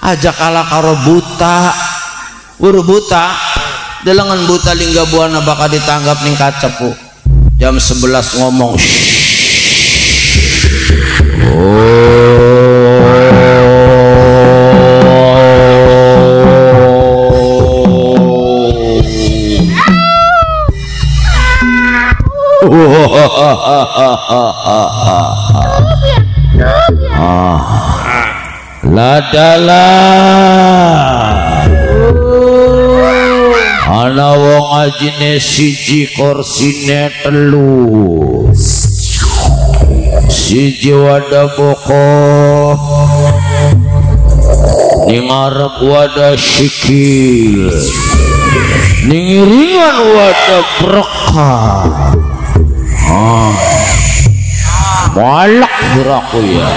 aja kalah karo buta buru buta delengan buta lingga buana bakal ditanggap ning kacepu jam 11 ngomong ladalah ana wong ajine siji korsine telu siji wadah bokok ning ngarep wadah sikil ning iringan wadah berkah malak beraku ya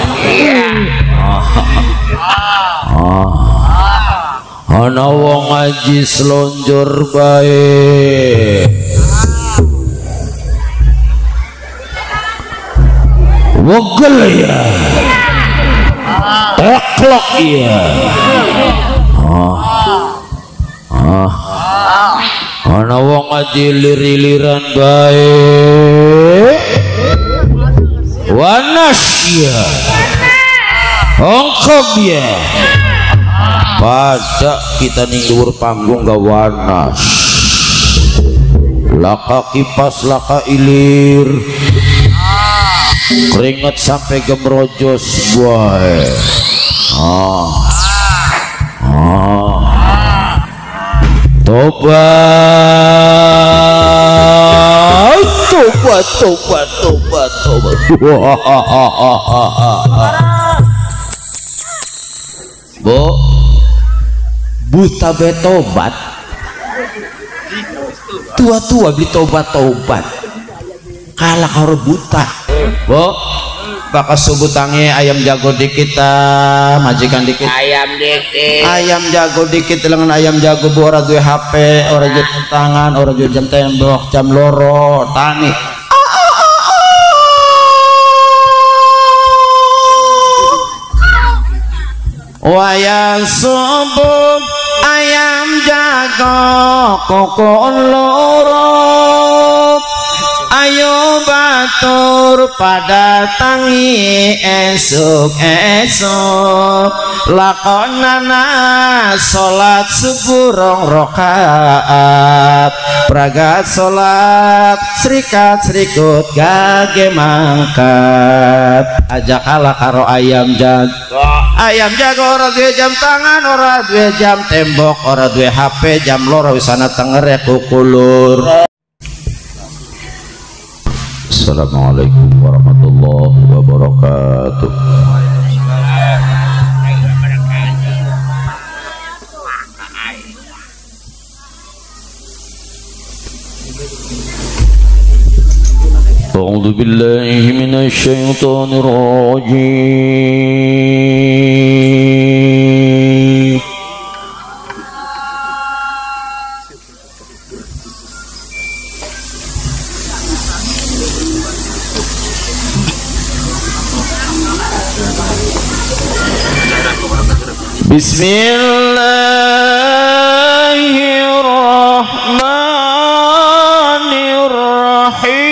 ana wong ngaji selonjor bae wogel ya teklok ya ana wong ngaji lir-liran bae wanas ya ongkob ya pada kita ning dhuwur panggung gak wanas laka kipas laka ilir keringet sampai gemrojos boy tobat Bo buta betobat tua-tua beli tobat kalah karo buta Bo bakal subutange ayam jago dikit majikan dikit ayam jago dikit lengan ayam jago bu ora duwe HP ora jam tangan ora duwe jam tembok jam loro tani wayang subuh ayam jago koko loro ayo batur pada tangi esok lakonana salat subuh rong rakaat pragat salat serikat serikut gage mangkat aja kalah karo ayam jago ora duwe jam tangan ora duwe jam tembok ora duwe HP jam loro wisana tengere kukulur. Assalamualaikum warahmatullahi wabarakatuh. A'udzu billahi minasy syaithanir rajim. Bismillahirrahmanirrahim.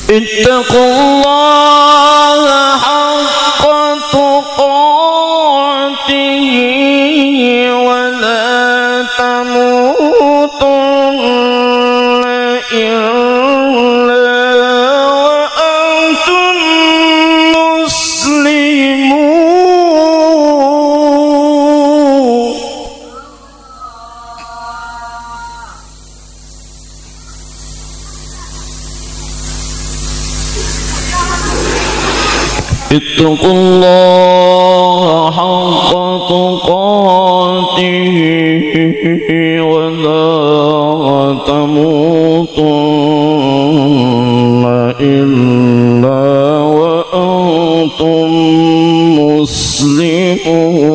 Ittaqullaha haqqa tuqatih wa la tamutunna illa wa antum muslimun. Ittaqullaha haqqa tuqatih wa la tamutunna illa wa antum muslimun.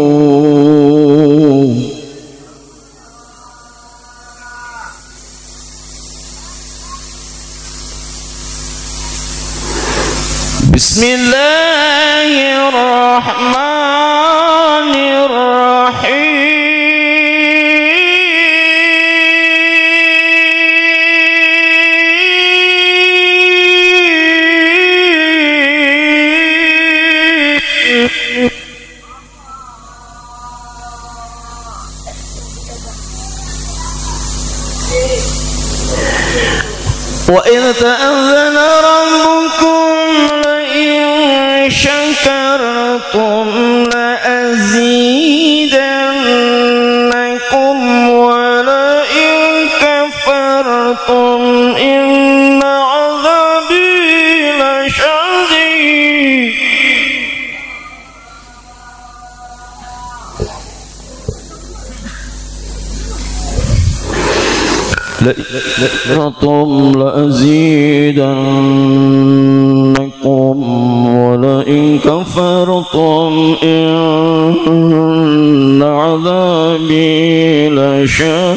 Bismillahirrahmanirrahim. Wa idh ta'adhana rabbukum شكرتم لأزيدنكم ولئن كفرتم إن عذابي لشديد. لئن لأزيدنكم ولئن كفرتم إن عذابي لشديد.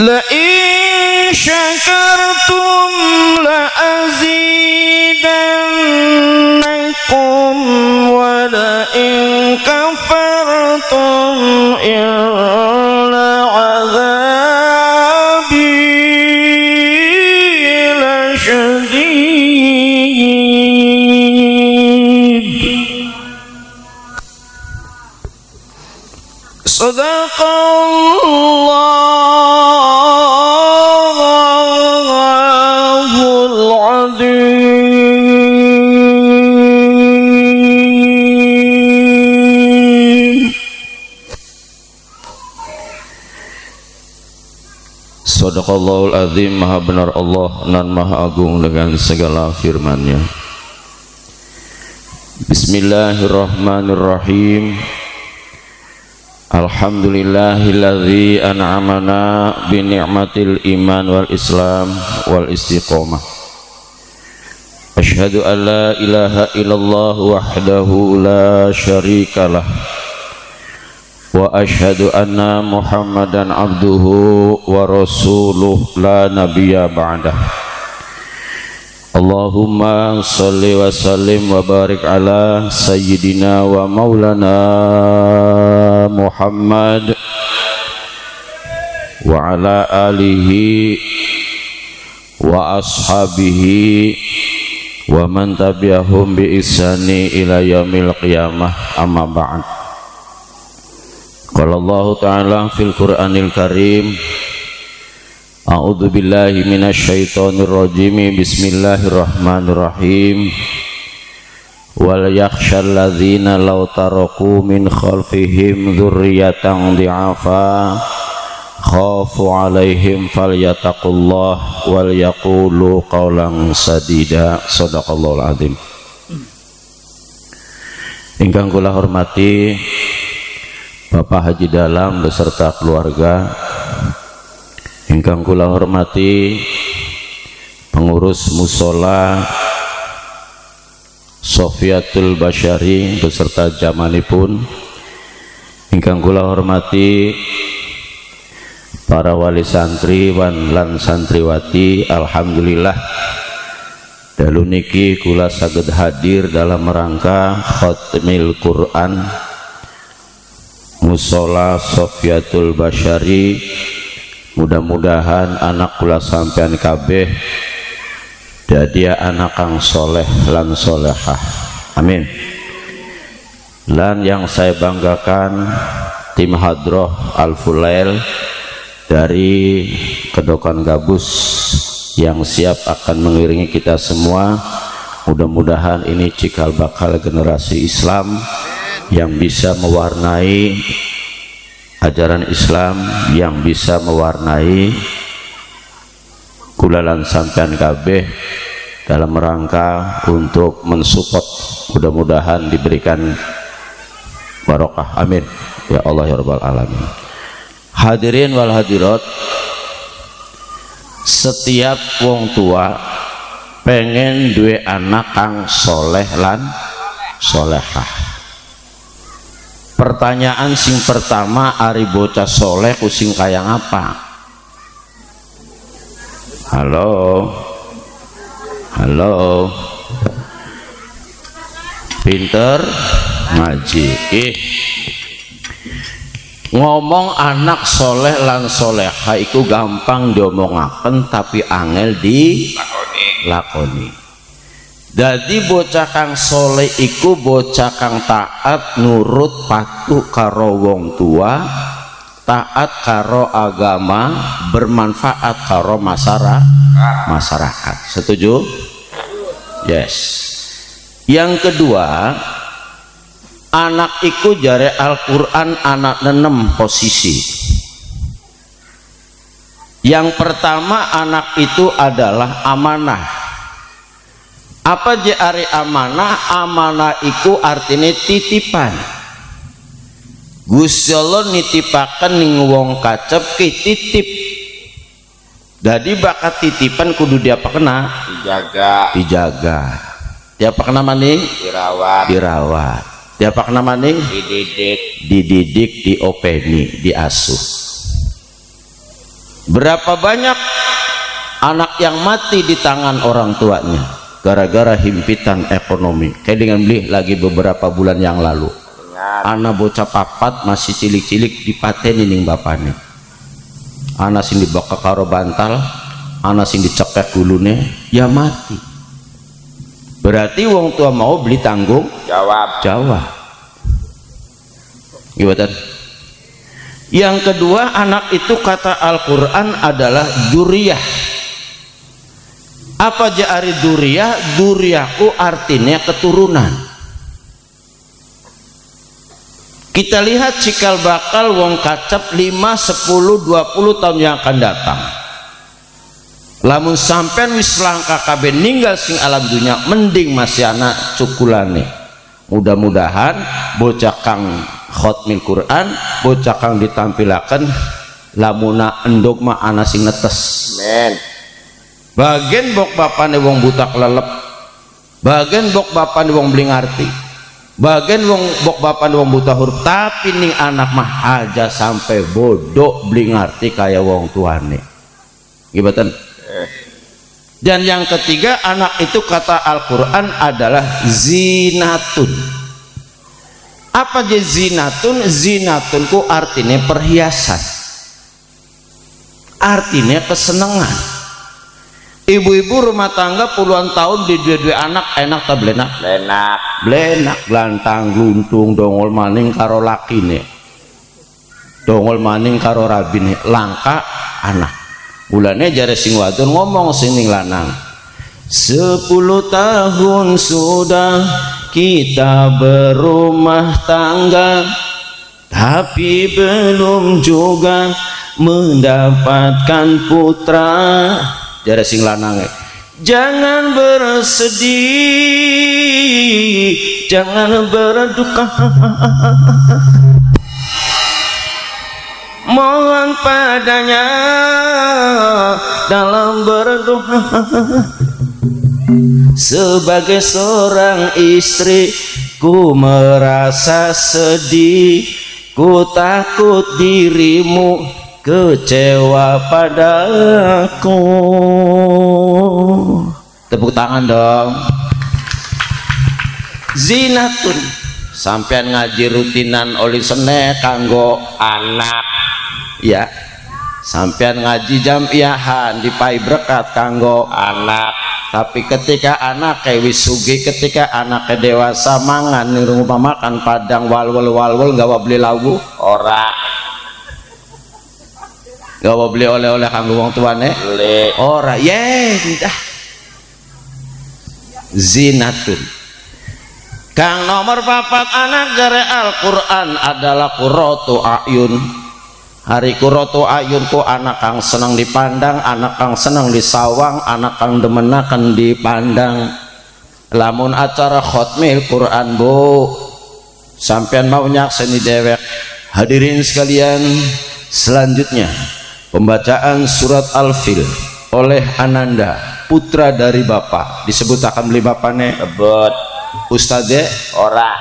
لئن شكرتم لأزيدنكم ولئن كفرتم إن عذابي لشديد. Sadaqallahul Azim. Sadaqallahul Azim. Maha benar Allah dan Maha Agung dengan segala firman-Nya. Bismillahirrahmanirrahim. Alhamdulillahilladzi an'amana bi ni'matil iman wal islam wal istiqomah. Asyhadu an la ilaha illallah wahdahu la syarikalah wa asyhadu anna Muhammadan abduhu wa rasuluh la nabiyya ba'dah. Allahumma salli wa sallim wa barik ala sayyidina wa maulana Muhammad wa ala alihi wa ashabihi wa man tabi'ahum bi ihsani ila yaumil qiyamah. Amma ba'd. Qala Allah ta'ala fil Qur'anil Karim, a'udzu billahi minasyaitonir rajim. Bismillahirrahmanirrahim. Wal yakhshal ladzina law taraku min khalfihim dzurriyyatan dhi'afa khafu 'alaihim falyattaqullah wal yaqulu qawlan sadida. Shadaqallahul azim. Ingkang kula hormati Bapak Haji Dalam beserta keluarga, Ingkang kula hormati pengurus musola Sofiatul Basyari beserta jamanipun, ingkang kula hormati para wali santri lan santriwati. Alhamdulillah dalu niki kula saged hadir dalam rangka khatmil Quran musola Sofiatul Basyari. Mudah-mudahan anak kula sampean kabeh jadi anak kang soleh lan solehah, amin. Lan yang saya banggakan tim Hadroh Al-Fulail dari Kedokan Gabus yang siap akan mengiringi kita semua. Mudah-mudahan ini cikal bakal generasi Islam yang bisa mewarnai ajaran Islam, yang bisa mewarnai kulalan sampean kabeh dalam rangka untuk mensupport. Mudah-mudahan diberikan barokah, amin ya Allah ya rabbal alamin. Hadirin wal hadirat, setiap wong tua pengen duwe anak kang soleh lan solehah. Pertanyaan sing pertama, ari bocah soleh kusing kaya ngapa? Halo, halo, pinter ngaji. Ngomong anak soleh lan solehah itu gampang diomongaken tapi angel di lakoni. Jadi bocah kang soleh iku bocah kang taat nurut patuh karo wong tua, taat karo agama, bermanfaat karo masyarakat. Setuju? Yes. Yang kedua, anak iku jare Al-Quran anak 6 posisi. Yang pertama, anak itu adalah amanah. Apa jari amanah? Amanah iku artinya titipan. Gusti Allah nitipaken ning wong kacep ki titip. Jadi bakat titipan kudu diapakna? Dijaga. Diapakna maning? Dirawat. Diapakna maning? Dididik, diopeni, diasuh. Berapa banyak anak yang mati di tangan orang tuanya gara-gara himpitan ekonomi? Kayak dengan beli lagi beberapa bulan yang lalu, anak bocah papat masih cilik-cilik dipateni ning bapane. Anak sing dibaka karo bantal, anak sing dicekek gulune, ya mati. Berarti wong tua mau beli tanggung jawab. Gimana? Yang kedua, anak itu kata Al-Quran adalah duriyah. Apa jari duriyah? Duriyahku artinya keturunan. Kita lihat cikal bakal wong kacap 5, 10, 20 tahun yang akan datang. Lamun sampean wis langkah kabeh ninggal sing alam dunia, mending masih anak cukulane. Mudah-mudahan bocah kang khotmil Quran, bocah kang ditampilaken lamuna endog mah ana sing netes. Amen. Bagian bok bapane wong buta kelelep, bagian bok bapane wong beli ngarti, bagian wong bok bapane wong buta huruf, tapi ning anak mah aja sampai bodoh beli ngarti kayak wong tuane. Gibatan. Dan yang ketiga, anak itu kata Al-Quran adalah zinatun. Apa je zinatun? Zinatun ku artinya perhiasan, artinya kesenangan. Ibu-ibu rumah tangga puluhan tahun di dua anak, enak tak belenak? Belenak, glantang gluntung, dongol maning karo lakine, dongol maning karo rabine, langka anak. Bulannya jare sing wadon ngomong sing ning lanang, 10 tahun sudah kita berumah tangga, tapi belum juga mendapatkan putra. Jare sing lanang, jangan bersedih, jangan berduka, mohon padanya dalam berdoa. Sebagai seorang istri ku merasa sedih, ku takut dirimu kecewa padaku. Tepuk tangan dong. Zinatun, sampean ngaji rutinan oli sene kanggo anak ya, sampean ngaji jamiahan dipai berkat kanggo anak. Tapi ketika anak wis sugih, ketika anak dewasa mangan ning rumah makan padang walwal gawa beli lagu ora, gawa beli oleh-oleh kanggo wong tuane ora ye dah. Zinatun kang nomor 4 anak jare Al-Quran adalah qurratu ayun. Hari qurratu ayunku anak kang senang dipandang, anak kang senang disawang, anak kang demenaken dipandang. Lamun acara khotmil Quran bu, sampean mau nyakseni dewek. Hadirin sekalian, selanjutnya pembacaan surat Al-Fil oleh Ananda, putra dari bapak. Disebut akan beli bapaknya ebet Ustadz ora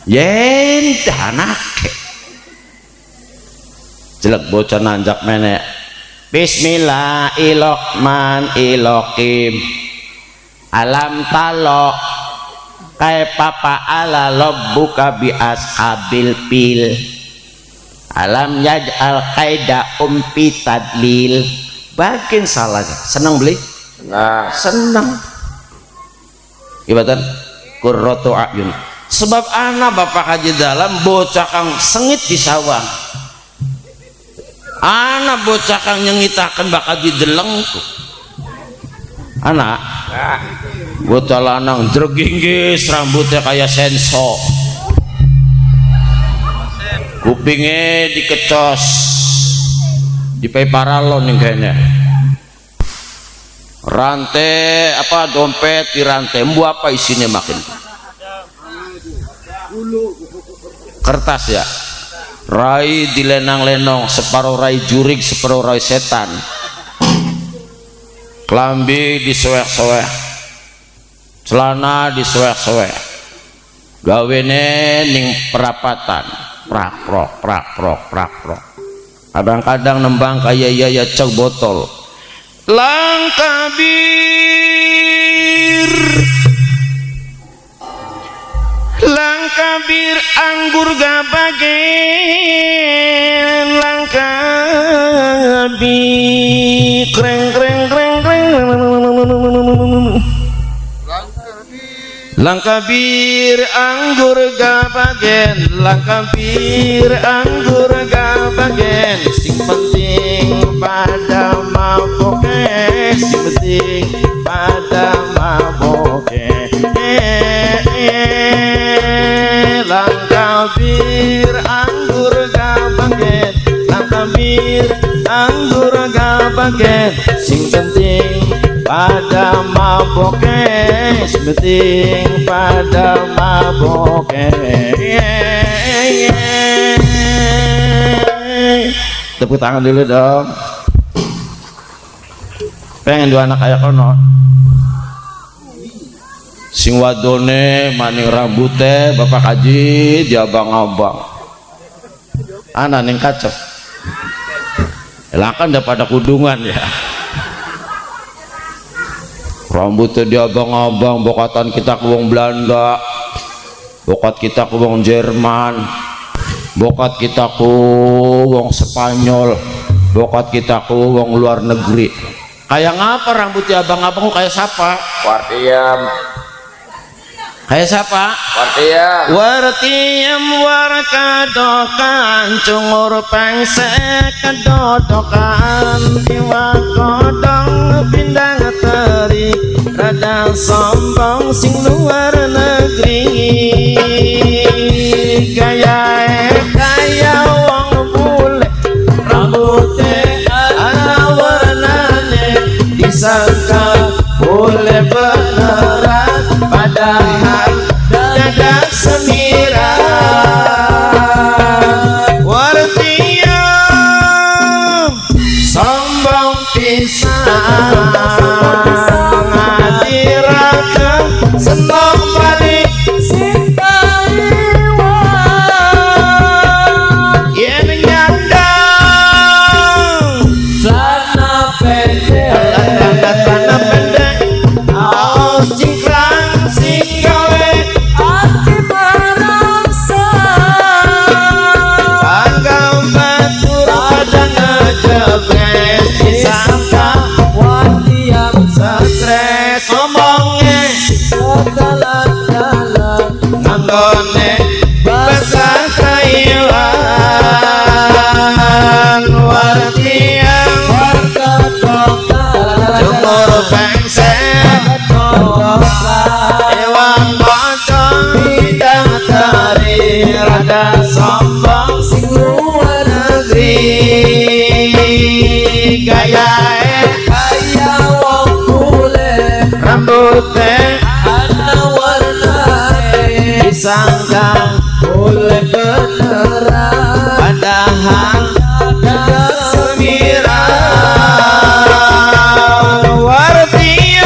yen anak jelek bocah nanjak menek. Bismillahirrahmanirrahim. Alam talo kai papa ala lobbuka bi ashabil pil. Alam yaj'al qaida tadlil. Bagian salah senang beli nah senang ibatan qurratu ayun. Sebab anak bapak haji dalam bocah kang sengit di sawang, anak bocah kang nyengitakan bakal didelengku, anak bocah lanang jerginggis rambutnya kayak senso, kupingnya dikecos dipai paralon nih kayaknya, rantai apa dompet di rantai bu apa isinya makin kertas ya, rai dilenang-lenong, separuh rai jurik, separuh rai setan, kelambi disoek-soek, celana disoek-soek, gawene ning perapatan prak prok. Kadang-kadang nembang kayak ya cek botol. Langkabir anggur gabagen, langkabir kreng. Langkabir anggur gabagen, langkabir anggur gabagen. Sing penting pada maboke, sing penting pada maboke. Langkabir anggur gabagen, langkabir anggur gabagen. Sing penting pada maboke, sing penting pada maboke. Tepuk tangan dulu dong. Pengen dua anak kayak kono. Sing wadone maning rambutnya bapak haji diabang-abang, anak ning kacep kan udah pada kudungan ya, rambutnya diabang-abang. Bokatan kita ke wong Belanda, bokat kita ke wong Jerman, bokat kita ke wong Spanyol, bokat kita ke wong luar negeri. Kayak ngapa rambutnya abang-abang? Kayak siapa? Wartiam. Kayak siapa? Wartiam warkadokan cungur pengsek kedodokan iwa kodong pindang teri rada sombong sing luar negeri. Gaya wong bule rambutnya ana warnane disangka boleh beneran padahal dada semiran. disangka oleh beneran padahal ada semiran wartian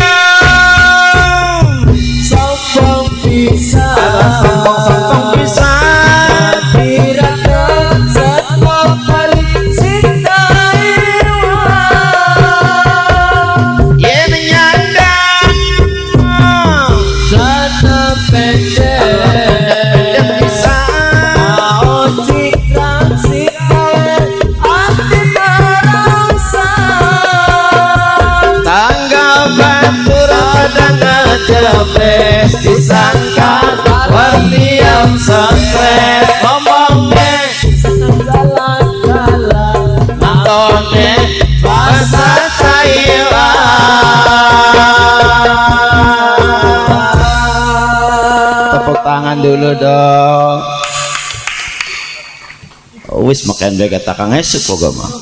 sombong bisa sombong bisa tidak semua kali cinta yen nyandang jatuh pendek bisa ojikran sikap hati merasa tangga batur kadang ngejebes disangka wartiam stres ngomongnya jalan-jalan nontonnya bahasa tepuk tangan dulu dong. Wis makan bega takang esuk kok mah.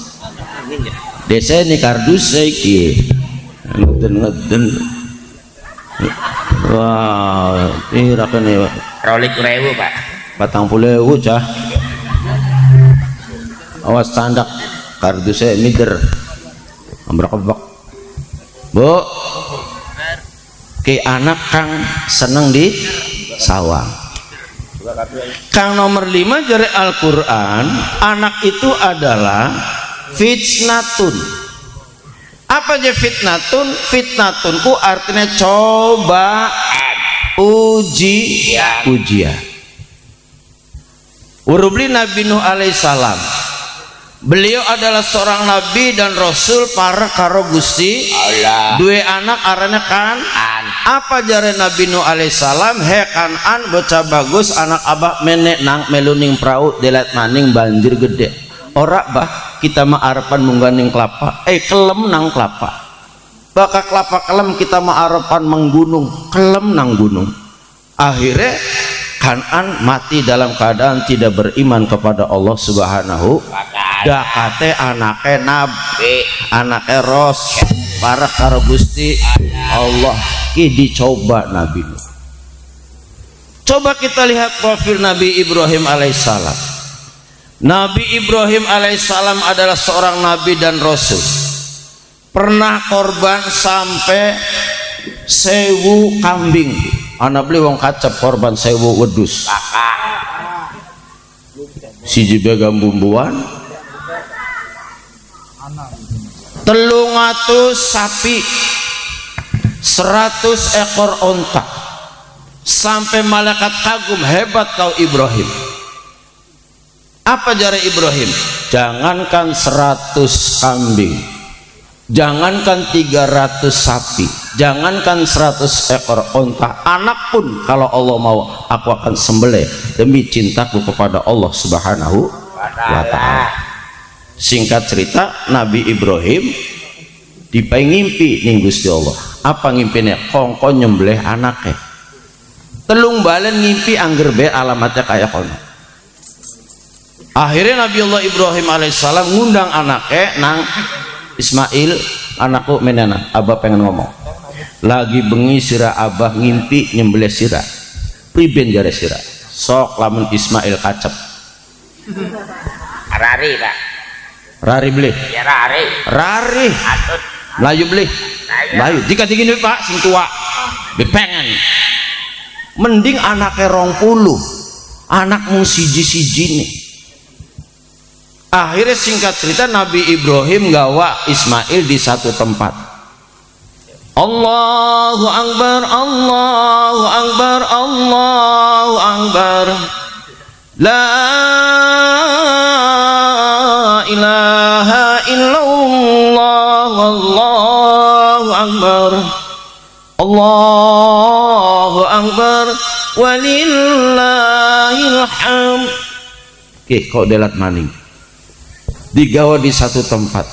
Desa ini kardus iki. Ngeden. Wah, ini rakene 20.000 Pak. 40.000 cah. Awas tandak kardusnya mider. Ambrak-ambrak. Bu. Ke anak kang seneng di sawang. Kang nomor 5 jari Al-Quran, anak itu adalah fitnatun. Apa aja fitnatun? Fitnatunku artinya cobaan, ujian. Urubli Nabi Nuh alaihissalam, beliau adalah seorang nabi dan rasul para karo Gusti Allah. Dua anak arane kan apa jare Nabi Nuh alaihissalam, he Kanan bocah bagus anak abah menek nang meluning perahu delat maning banjir gede ora bah kita mah arepan mungganing kelapa kelem nang kelapa baka kelapa kelem kita mah arepan menggunung kelem nang gunung. Akhirnya Kanan mati dalam keadaan tidak beriman kepada Allah Subhanahu dakate anake nabi anake ros para karo Gusti Allah ki dicoba Nabi Nuh. Coba kita lihat profil Nabi Ibrahim alaihissalam. Nabi Ibrahim alaihissalam adalah seorang nabi dan rasul, pernah korban sampai 1000 kambing. Anak beli wong kacep korban 1000 wedus siji begam bumbuan 300 sapi 100 ekor onta sampai malaikat kagum, hebat kau Ibrahim. Apa jari Ibrahim? Jangankan 100 kambing, jangankan 300 sapi, jangankan 100 ekor onta, anak pun kalau Allah mau aku akan sembelih demi cintaku kepada Allah Subhanahu wa ta'ala. Singkat cerita, Nabi Ibrahim dipai ngimpi ning Gusti Allah. Apa ngimpinya? Kongko nyembelih anaknya. Telung balen ngimpi angger be alamatnya kayak kono. Akhirnya Nabi Allah Ibrahim alaihissalam ngundang anaknya nang Ismail, anakku menena abah pengen ngomong lagi bengi sira abah ngimpi nyembelih sira priben jare sira sok lamun Ismail kacep Rari Pak. Rari beli Ya Rari atut Melayu beli Melayu jika tinggi Pak sing tua bepengen mending anaknya 20 anakmu siji-siji nih. Akhirnya singkat cerita Nabi Ibrahim gawa Ismail di satu tempat. Allahu Akbar, Allahu Akbar, Allahu Akbar, la ilaha illallah, Allahu Akbar, Allahu Akbar, walillahil hamd. Oke, kok delat maning digawa di satu tempat.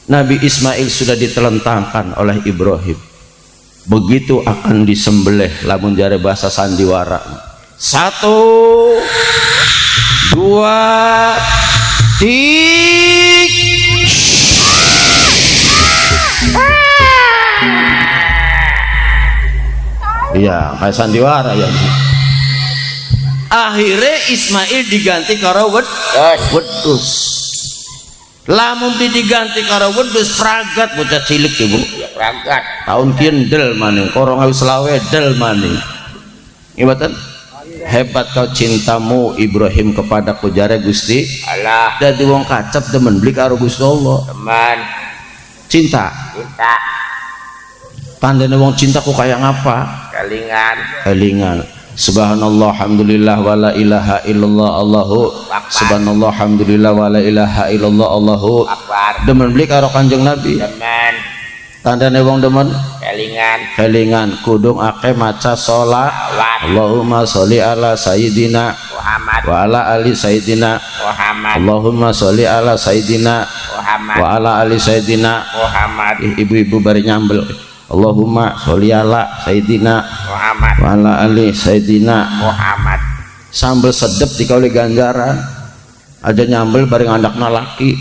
Nabi Ismail sudah ditelentangkan oleh Ibrahim, begitu akan disembelih lamun jare bahasa sandiwara 1 2 3. Iya kayak sandiwara ya. Akhirnya Ismail diganti karo wedhus. Lamun diganti karo wedhus pragat bocah cilik ibu. Ya pragat. Tahun kindel maning 2020 del maning. Ngibatan hebat kau cintamu Ibrahim kepadaku jare Gusti Allah. Dadi wong kacep demen beli karo Gusti Allah. Teman. Cinta. Cinta. Tandane wong cinta kok kayak ngapa? Kelingan. Subhanallah alhamdulillah wala ilaha illallah Allahu subhanallah alhamdulillah wala ilaha illallah Allahu akbar. Demen beli karo Kanjeng Nabi. Demen. Tandane wong demen kelingan kudung ake maca sholat. Allahumma sholli ala sayyidina Muhammad wa ala ali sayyidina Muhammad. Allahumma sholli ala sayyidina Muhammad wa ala ali sayyidina Muhammad. Ibu-ibu bari nyambel Allahumma sholli ala sayyidina Muhammad wa ala ali sayyidina Muhammad. Sambel sedep dikauli ganjaran aja nyambel bareng andakna laki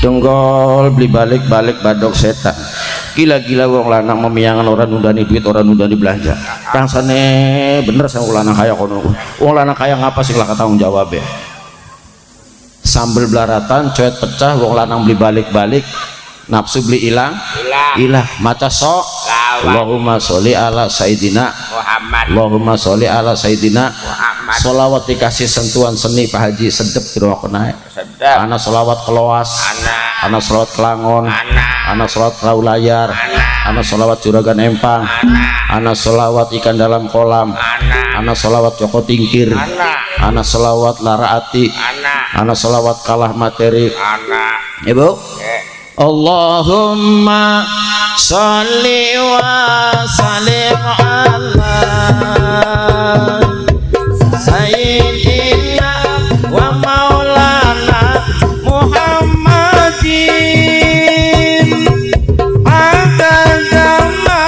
donggol beli balik badok setan gila-gila wong lanang memiyangan orang nundani duit orang nundani belanja rangsane bener sama wong lanang kaya kono wong lanang kaya ngapa sih lah tanggung jawab ya sambel belaratan coet pecah wong lanang beli balik nafsu beli ilang maca sok Allahumma sholli ala sayyidina Muhammad. Allahumma sholli ala sayyidina Muhammad. sholawat dikasih sentuhan seni Pak Haji sedep dirokona Sedap. ana sholawat keloas ana sholawat kelangon ana sholawat perahu layar ana sholawat juragan empang ana sholawat ikan dalam kolam ana sholawat Joko Tingkir ana sholawat Lara Ati ana sholawat kalah materi ibu Allahumma sholli wa sallim ala sayyidina wa maulana Muhammadin akadama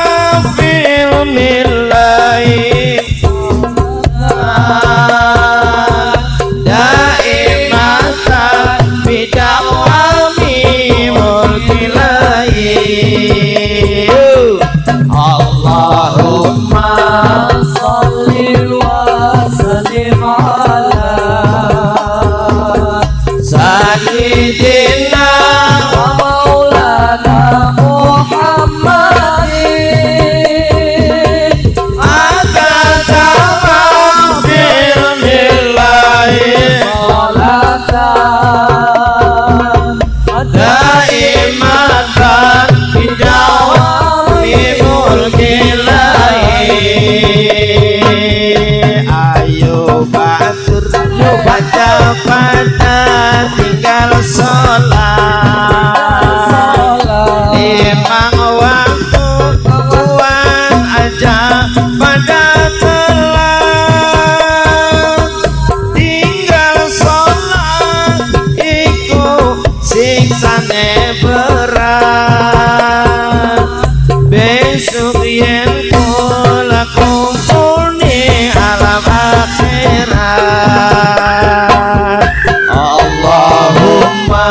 fil millahi daimatan bidawami mulkilahi Allahumma sholli wa sallim ala sayyidina wa maulana Muhammadin akadama fil millahi salatan daimatan bidawami mulkilahi ayo batur baca pada tinggal sholat limang waktu tuan aja pada telat tinggal sholat iku siksane berat besok yen kula kumpul ning alam akhirat Allahumma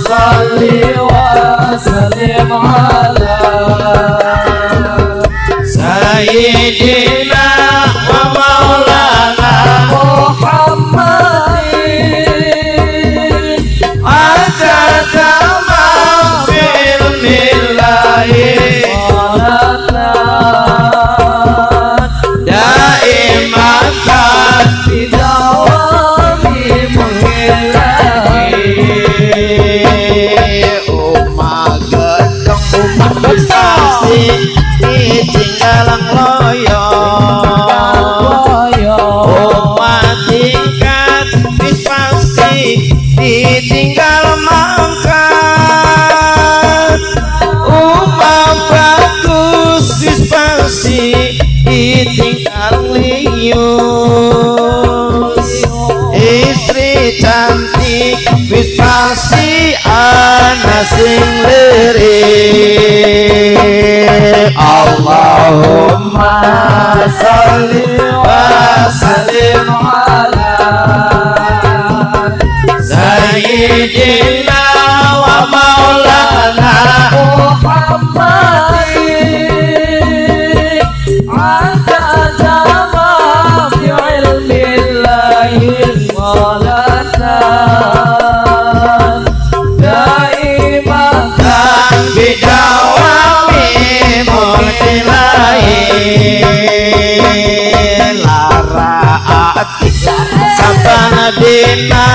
sholli wa sallim ala sayyidina wa maulana Muhammadin akadama fil millahi daimatan bidawami mulkilahi umma gedong umma bestasi ditinggalang loyo umma tingkat dispasi ditinggal mangkat umma bagus dispasi ditinggal lius istri cantik dispasi anak sing lirik Allahumma sholli wa sallim ala sayyidina wa maulana Muhammadin akadama fil daimatan bidawami mulkilai laraat sabana dina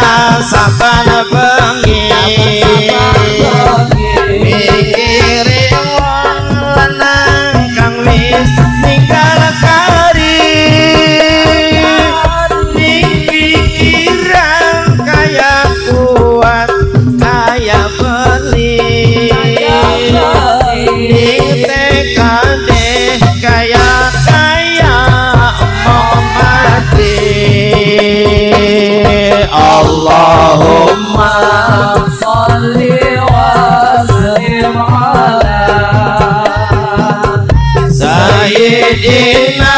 sabana bengi mikirin lanang kang wis ninggal kari ning pikiran kaya kuat kaya beli ning tekade kaya mau mati Allahumma sholli wa sallim ala sayyidina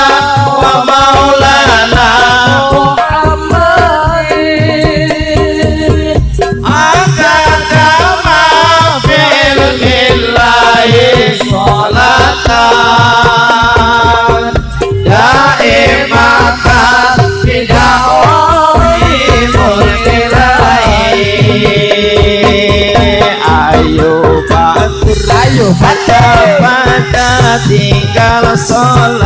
wa maulana Muhammadin akadama fil millahi sholatan daimatan bidawami mulkilai ayo pada tinggal sholat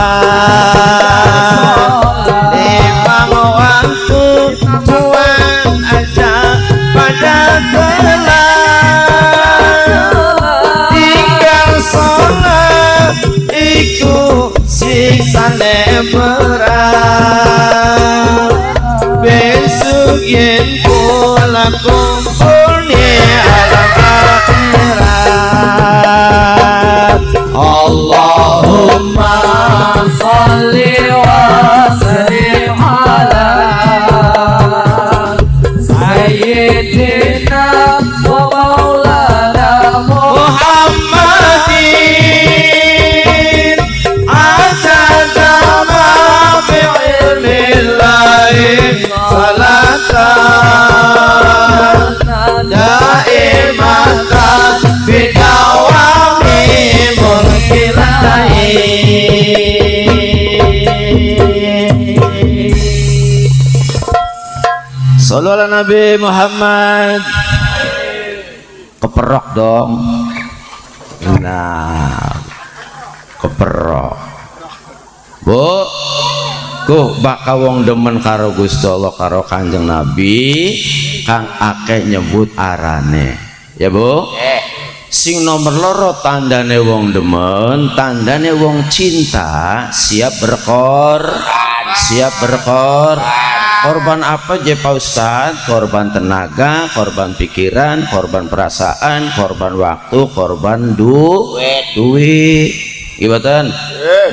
memang waktu tuan aja pada telat tinggal sholat iku siksane berat besok yen pula kumpulnya alam akhirat Allahumma sholli wa sallim ala sayyidina wa maulana Muhammadin asadama fi'ilmillahi salatan daimatan bidawami mulkilai Sallu ala Nabi Muhammad keperok dong nah keperok bu baka wong demen karo Gusti Allah karo Kanjeng Nabi kang akeh nyebut arane ya bu sing nomor loro tandane wong demen tandane wong cinta siap korban apa aja Pak Ustadz korban tenaga korban pikiran korban perasaan korban waktu korban duit gibatan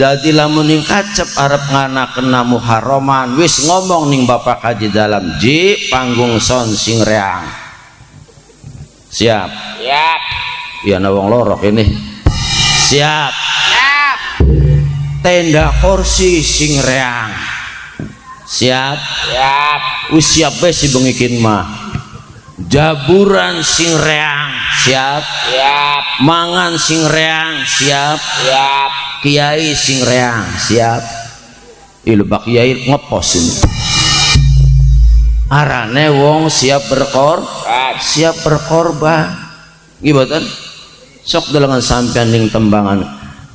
jadi lamun ning kacep arep nganakeun muharraman wis ngomong ning bapak haji dalam ji panggung son sing reang siap ya na wong lorok ini siap tenda kursi sing reang siap siap besi bengikin mah jaburan sing reang siap mangan sing reang siap kiai sing reang siap ilbak kiai ngepos ini arane wong siap berkorban gibatan sok dalangan sampean ning tembangan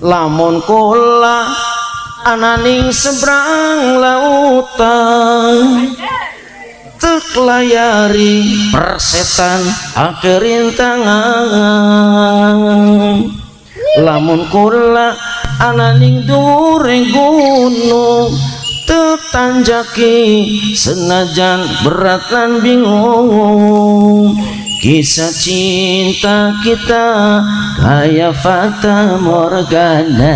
lamun kula ananing seberang lautan terlayari persetan akhirin tangan lamun kula ananing dhuwure gunung tetanjaki senajan berat lan bingung kisah cinta kita kayak Fata Morgana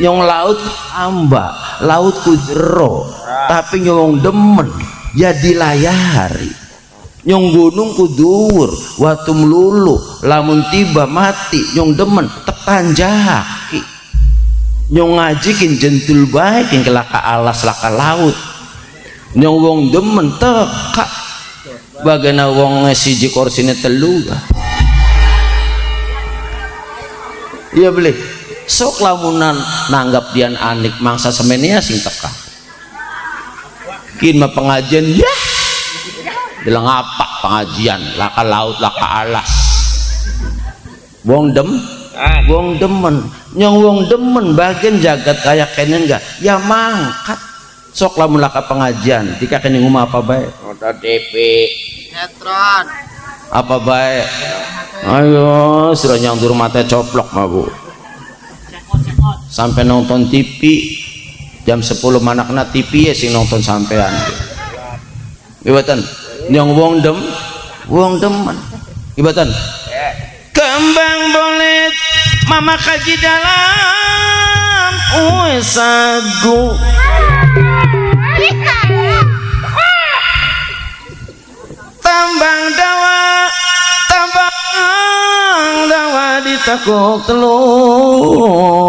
nyong laut amba laut kujero tapi nyong demen jadi layari nyong gunung kudur waktu melulu lamun tiba mati nyong demen tepanjaki nyong ngajikin jentul baik yang kelaka alas laka laut nyong wong demen teka bagana wong siji korsine telu iya beli sok lamunan nanggap dian anik mangsa semenia sing teka bikin mah pengajian ya bilang apa pengajian laka laut laka alas wong demen nyong wong demen bagian jagat kayak kene enggak ya mangkat sok lamun laka pengajian tika kene ngomong apa baik nonton TV Netron. apa baik ayo sudah nyangdur mata coplok mah bu sampai nonton TV jam 10 manakna TV ya sing nonton sampean ibatan yang wong demen ibatan kembang bolet mama kaji dalam sagu tambang dawa ditakuk telung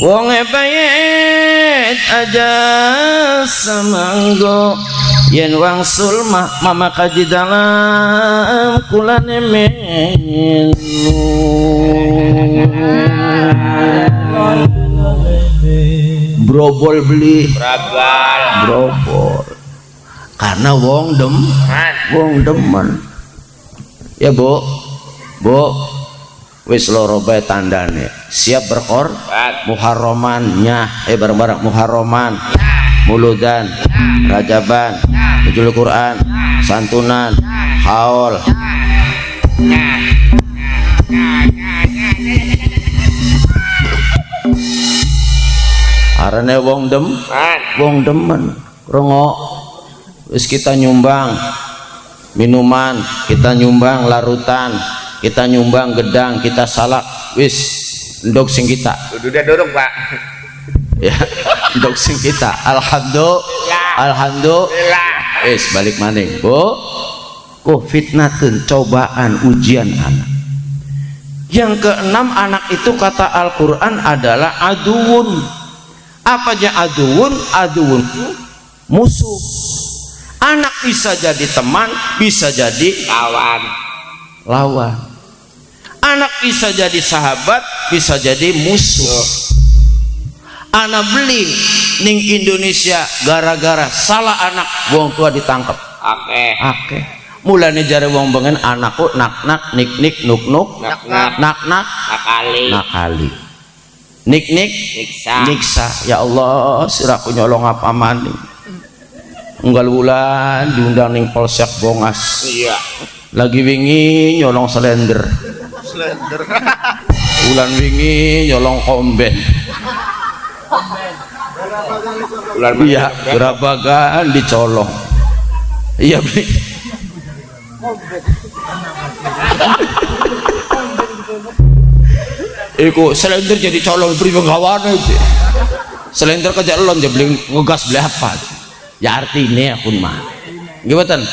wong bayet aja samanggo yen wangsul mama kaji dalam kulane melu brobol beli brobol karena wong demen ya bu wis loro bae tandane siap muharromannya bareng-bareng muharroman muludan rajaban nuzul Quran santunan haul arane wong demen rongok wis kita nyumbang minuman kita nyumbang larutan kita nyumbang gedang kita salak wis ndok sing kita udah dorong pak ya ndok sing kita alhamdulillah wis balik maning bu fitnatun cobaan ujian anak yang keenam anak itu kata Al-Quran adalah aduun apa aja aduun musuh anak bisa jadi teman bisa jadi lawan anak bisa jadi sahabat bisa jadi musuh anak beli ning Indonesia gara-gara salah anak wong tua ditangkap oke mulane jare wong bengen anakku nak nik nuk nakali nik niksa ya Allah siraku nyolong apa maning unggal bulan diundang ning Polsek Bongas iya lagi wingi nyolong selender bulan wingi nyolong komben iya gerabagan dicolong iya beli iku selender jadi colong beri penggawana itu selender kerja elon dia beli ngegas beli apa ya artinya akun mah gimana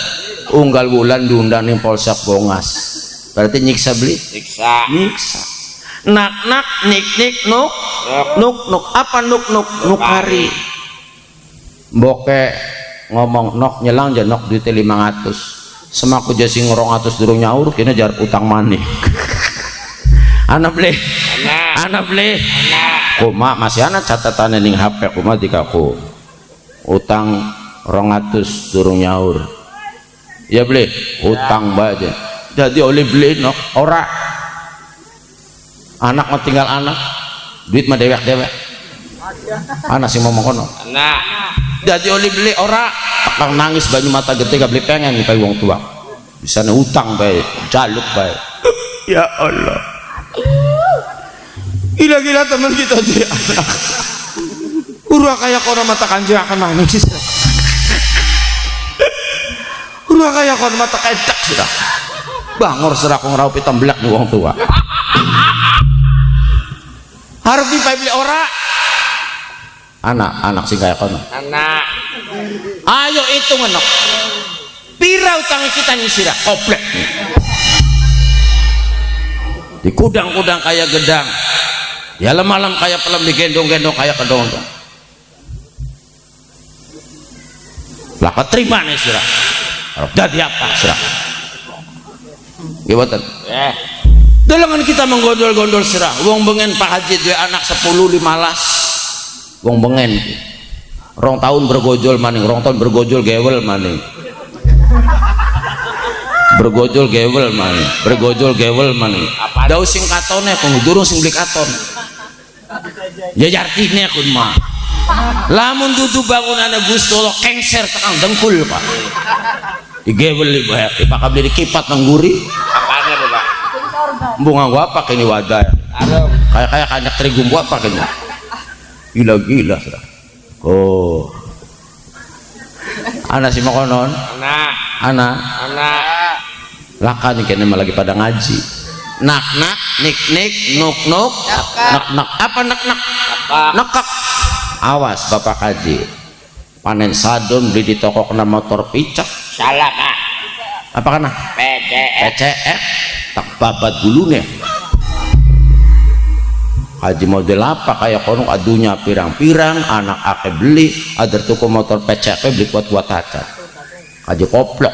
unggal bulan diundang nih Polsek Bongas berarti nyiksa beli nyiksa nak nik nuk apa nuk hari boke ngomong nok nyelang aja nok duitnya 500 semaku jasi ngorong 100 durung nyaur kini jar utang manik anak beli kuma masih anak catatannya ning HP kuma dikaku utang 200 durung nyaur ya beli utang baja jadi oleh beli nok ora anak mau tinggal anak duit mah dewek anak sih ngomong kono jadi oleh beli ora akan nangis banyu mata gede gak beli pengen nih wong tua bisa utang baik jaluk baik ya Allah gila-gila teman kita dia anak urwa kayak kono mata kanjeng akan nangis urwa kayak kono mata kedak sudah bangor serak ngeraupi tembelak nih wong tua harus dibeli ora anak sing kayak kono ayo itu ngenok pira utang kita nyisirah komplek di kudang-kudang kayak gedang di alam-alam kayak pelem digendong-gendong kayak kedong lah keterima nih sirah jadi apa sirah gimana dalangan kita menggondol-gondol sirah wong bengen Pak Haji dua anak 10-15 wong bengen rong tahun bergojol maning, rong tahun bergojol gewel maning, bergojol gewel maning, bergojol gewel maning. Daus sing katone pengudurung sing beli katon jajartine kun mah lamun dudu bangunannya Gusti Allah kengser tekan dengkul Pak digewel li bae dipakabli dikipat nang guri Apanya tuh Pak? bunga gua apa ini wadah kayak kanyak terigu gua apa ini gila sudah. Oh anak si makonon anak lakan kene lagi pada ngaji nak nik nuk nak apa nak nekak awas bapak kaji panen sadon beli di toko kena motor picak Salah Pak. apa kana PCF tak babat gulune haji model apa kayak kono adunya pirang-pirang anak ake beli ada toko motor PCF beli kuat aja haji koplok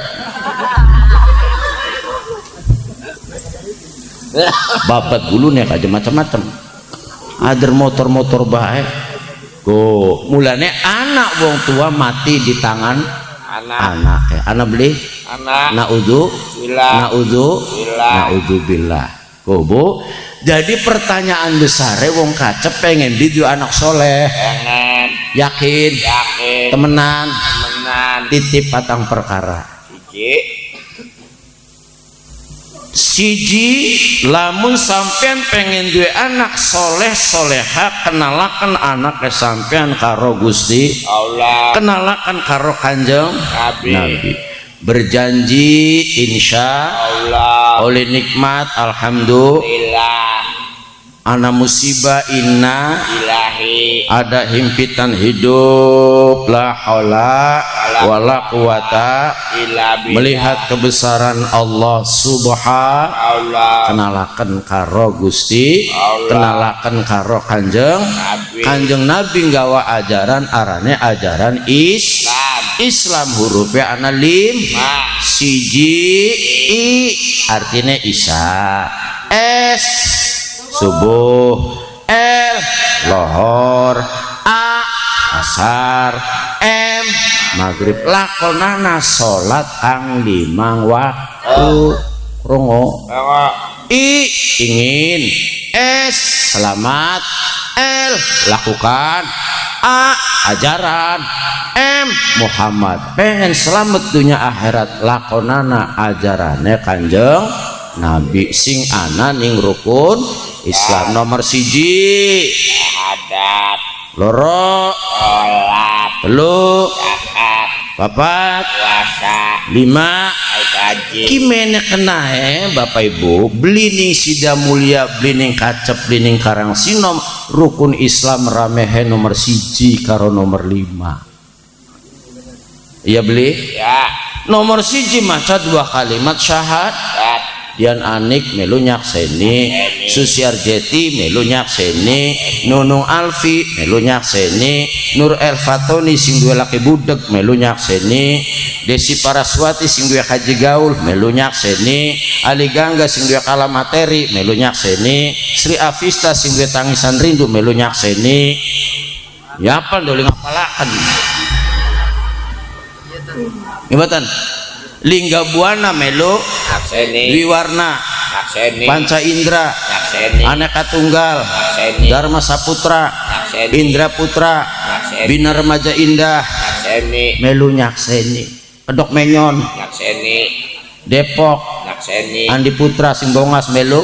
babat gulune aja macam-macam ada motor baik go mulane anak wong tua mati di tangan anak beli naudzubillah go bu. Jadi pertanyaan besar wong kacep pengen video anak soleh yakin temenan titip patang perkara siji lamun sampean pengen duwe anak soleh soleha kenalakan anak sampean karo Gusti Allah kenalakan karo Kanjeng Nabi berjanji insya Allah oleh nikmat alhamdulillah ana musibah inna ilahi ada himpitan hidup la haula wala quwata melihat kebesaran Allah subhanahu kenalakan karo Gusti kenalakan karo Kanjeng Nabi nggawa ajaran arane ajaran Islam hurufnya ana lima siji i artinya isya s subuh l lohor a asar m maghrib lakonana salat kang limang waktu rongo i ingin s selamat l lakukan a ajaran m Muhammad pengen selamat dunia akhirat lakonana ajarane Kanjeng Nabi sing ana ning rukun Islam nomor siji syahadat loro salat telu zakat papat puasa lima haji kimene kena Bapak Ibu beli ning sida mulia beli ning kacep beli ning karang sinom rukun Islam ramehe nomor siji karo nomor lima iya beli ya nomor siji maca dua kalimat syahadat Dian Anik melu nyakseni Susiarjeti melu nyakseni Nunung Alfi melu nyakseni Nur El Fatoni sing dua laki budek melu nyakseni Desi Paraswati sing dua haji gaul melu nyakseni Ali Gangga sing dua kala materi melu nyakseni Sri Avista sing dua tangisan rindu melu nyakseni ya apa doli ngapalakan ngibatan Lingga Buana melu Dwi Warna Panca Indra Aneka Tunggal Dharma Saputra Indra Putra Bina Remaja Indah melu nyakseni Pedok Menyon Depok Andi Putra sing Bongas melu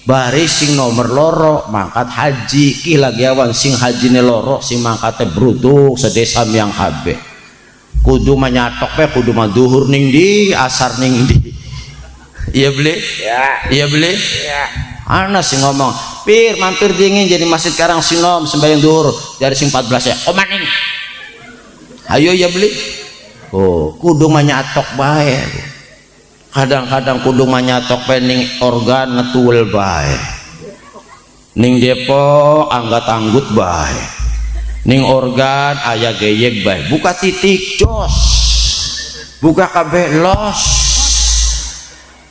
Bari sing nomor loro mangkat haji ki lagi awan sing hajine loro sing mangkate brutuk sedesa miang kabeh kudu manyatok pe kudu maduhur ning di asar ning di iya beli ya iya beli ya ana sing ngomong pir mampir dingin jadi masjid Karang Sinom sembahyang duhur dari sing 14 ya maning ayo ya beli oh kudu manyatok bae kadang-kadang kudu manyatok pe ning organ ngetuul bae ning Depok anggat anggut bae ning organ ayah geyek baik buka titik jos buka kabeh los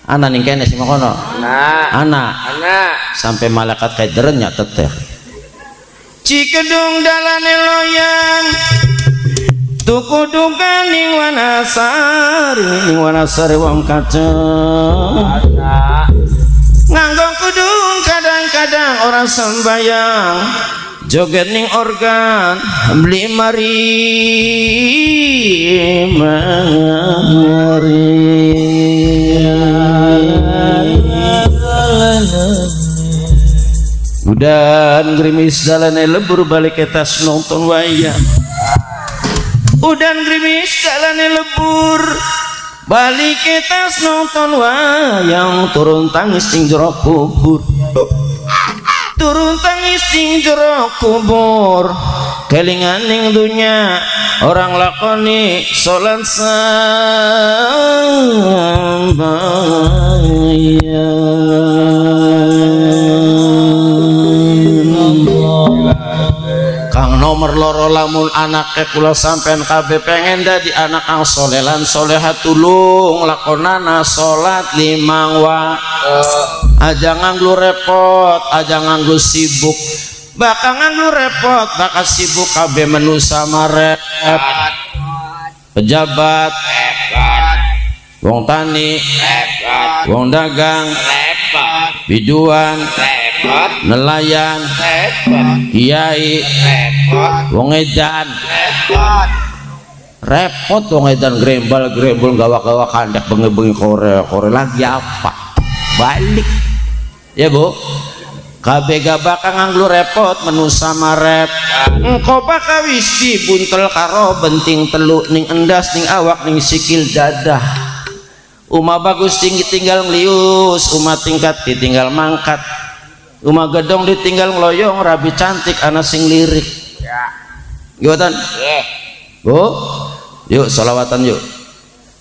anak ning kene sing makono anak sampai malaikat kayak derenya teteh Cikedung dalane loyang tuku duka ning Wanasari wong kacang nganggo kudung kadang-kadang orang sembayang joget ning organ beli mari udan gerimis dalane lebur balik etas nonton wayang udan gerimis dalane lebur balik etas nonton wayang turun tangis ning jero kubur turun tangis ning jero kubur kelingan ning dunya orang lakoni salat sembahyang Kang nomor loro lamun anake kula sampean kabeh pengen dadi anak kang solelan soleha tulung lakonana salat 5 waktu aja nganggo repot aja nganggo sibuk bakal nganggo repot bakal sibuk kabeh menu sama pejabat wong tani wong dagang biduan nelayan kiai wong edan repot wong edan grembal gawa kandak bengi kore lagi apa balik ya bu kabeh bakal nganggo repot menu sama rep engko bakal wis dibuntel karo benting teluk ning endas ning awak ning sikil dadah Uma bagus tinggi tinggal ngelius, uma tingkat ditinggal mangkat, uma gedong ditinggal ngeloyong, rabi cantik anak sing lirik. Gimana? Bu, yuk salawatan yuk.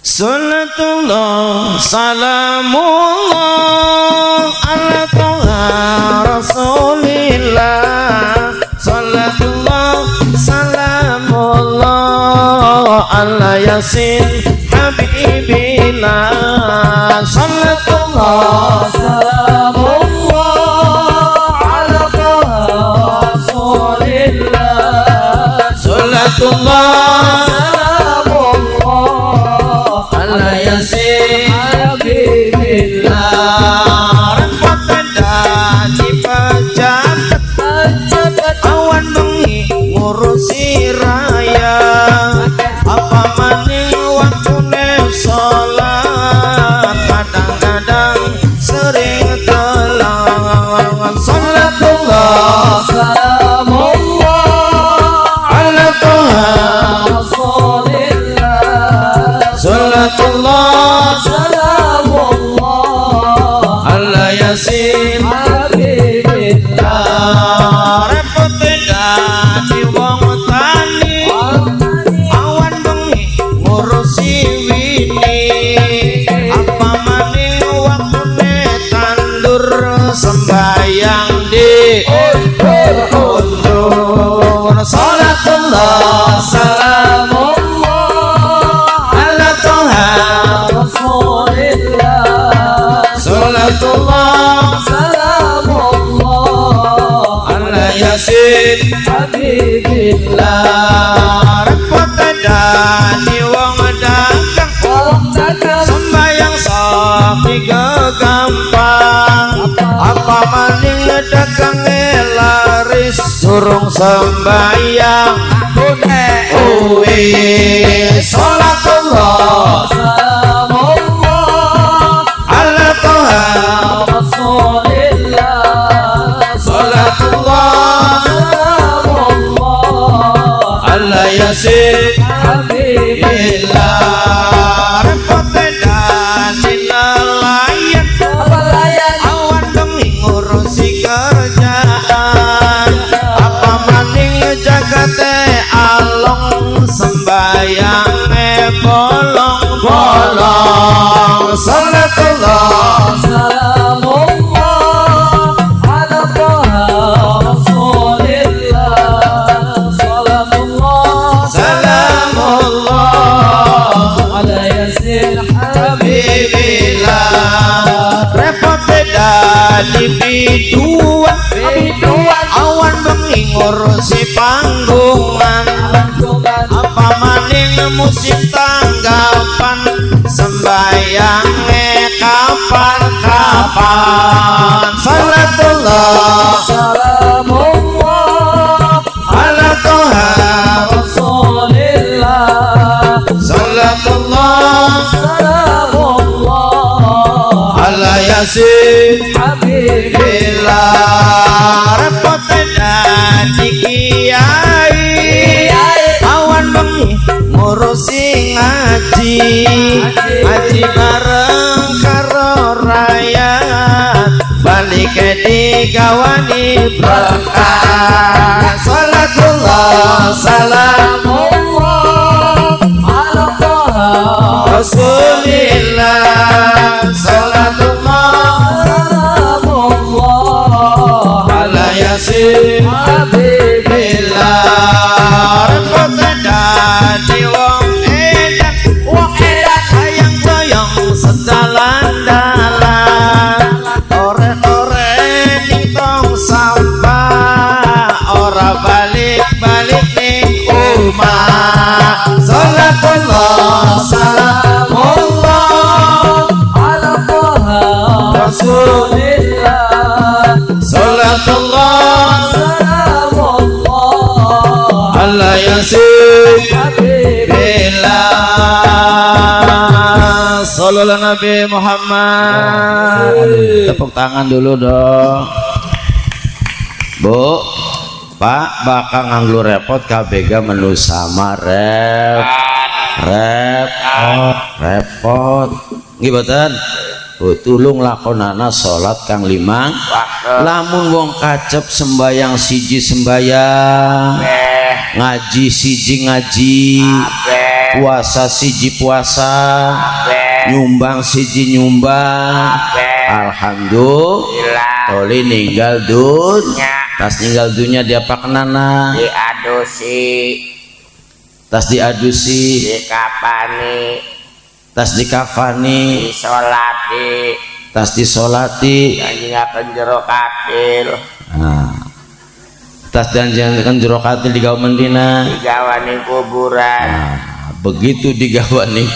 Salatullah salamullah ala toha rasulillah. Salatullah salamullah ala yasin habibillah. Salatullah salamullah ala toha rasulillah. Salatullah awan bengi ngurusi raya apa maning waktune sholat kadang-kadang sering telangan. Salatullah salamullah ala toha rasulillah. Salatullah salamullah ala yasin habibillah. Repot dadi wong tani awan bengi ngurusi wini apa maning waktune tandur sembayang di undur. Salatullah salamullah ala toha rasulillah. Salatullah salamullah ala yasin habibillah. Repot dadi wong dagang sembayang sapi gampang apa maning dagange laris durung sembayang uwe. Salatullah salamullah ala toha rasulillah. Salatullah salamullah ala yasin habibillah. Repot dadi nelayan awan bengi ngurusi kerjaan apa maning jagate along sembayange bolong-bolong. Salatullah salamullah ala toha rasulillah. Salatullah salamullah ala yasin habibillah. Repot dadi biduan awan bengi ngurusi panggungan apa maning musik tanggapan sembayangnya kapan-kapan salatullah salamullah ala toha rasulillah salatullah salamullah ala yasin habib bila repot dadi kiai awan bengi ngurusi ngaji bareng karo rakyat balik digawani berkah salatullah salamullah ala taha rasulillah salatullah salamullah ala yasin habib bila repot dadi wong edan hayang toyong sedalan-dalan ore-ore ning tong sampah ora balik-balik ning omah salatullah salamullah ala taha rasulillah salatullah salamullah ala yasin habib bila sallallahu Nabi Muhammad. Tepuk tangan dulu dong Bu Pak bakal nganggu repot kabega menu sama repot ngibatan tulung lakonana salat kang limang lamun wong kacep sembayang siji sembayang ngaji siji ngaji puasa siji puasa nyumbang siji nyumbang alhamdulillah toli ninggal dunya tas ninggal dunya diapakenana diadusi tas diadusi dikapani tas dikafani disolati tas disolati janjingakeun jero katil tas janjikan jero katil digawe mendina digawani kuburan begitu digawani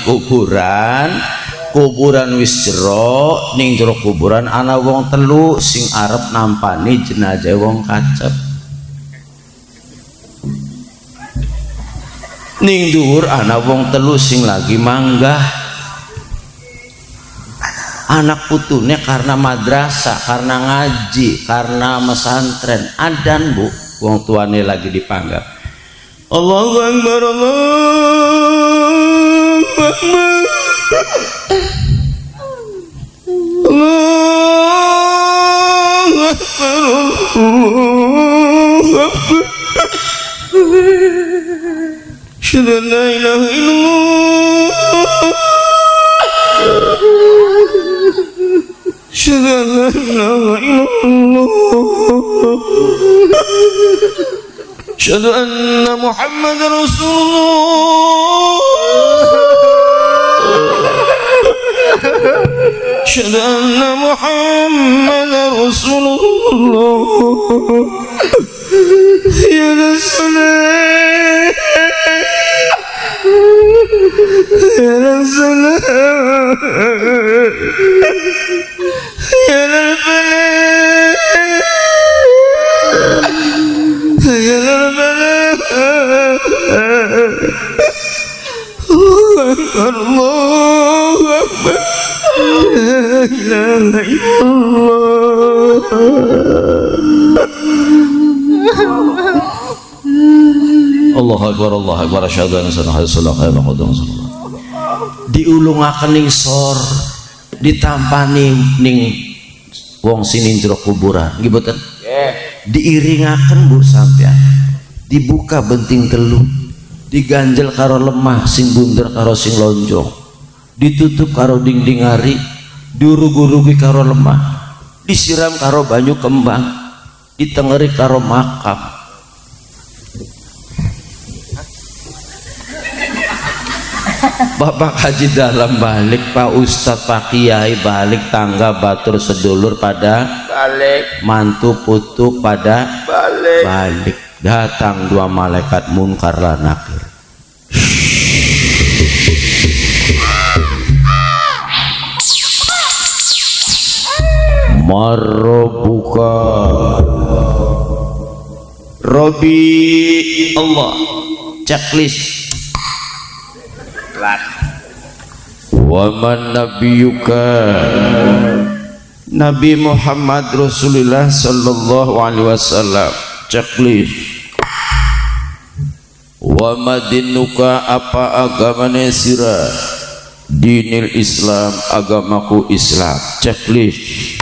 kuburan wis jero ning jero kuburan ana wong telu sing arep nampani jenazah wong kacep ning dhuwur ana wong telu sing lagi manggah anak putune karena madrasah karena ngaji karena mesantren adan Bu wong tuane lagi dipanggah Allahu Akbar Allahu Akbar Allahu Akbar Allahu Akbar asyhadu an la ilaha illallah asyhadu an la ilaha illallah asyhadu anna Muhammadar Rasulullah asyhadu anna Muhammadar Rasulullah ya Rasulullah ya Rasulullah ya Rabbana ya Rabbana Allahu Akbar la ilaha illallah Allahu Akbar Allahu Akbar asyhadu anna Rasulullah diulungaken ning sor ditampani ning wong sini jero kuburan nggih boten diiringaken Bu sampean dibuka benting telu diganjel karo lemah sing bunder karo sing lonjong ditutup karo dinding ari diurug-urugi karo lemah disiram karo banyu kembang ditengeri karo makam Bapak Haji dalam balik Pak Ustadz Pak Kiai balik tangga batur sedulur pada balik mantu putu pada balik balik datang dua malaikat munkar lan nakir. Marrobuka Robi Allah, checklist. Waman nabiyuka, Nabi Muhammad Rasulullah sallallahu alaihi wasallam, checklist. Wa madinuka, apa agamane sira? Dinil Islam, agamaku Islam, checklist.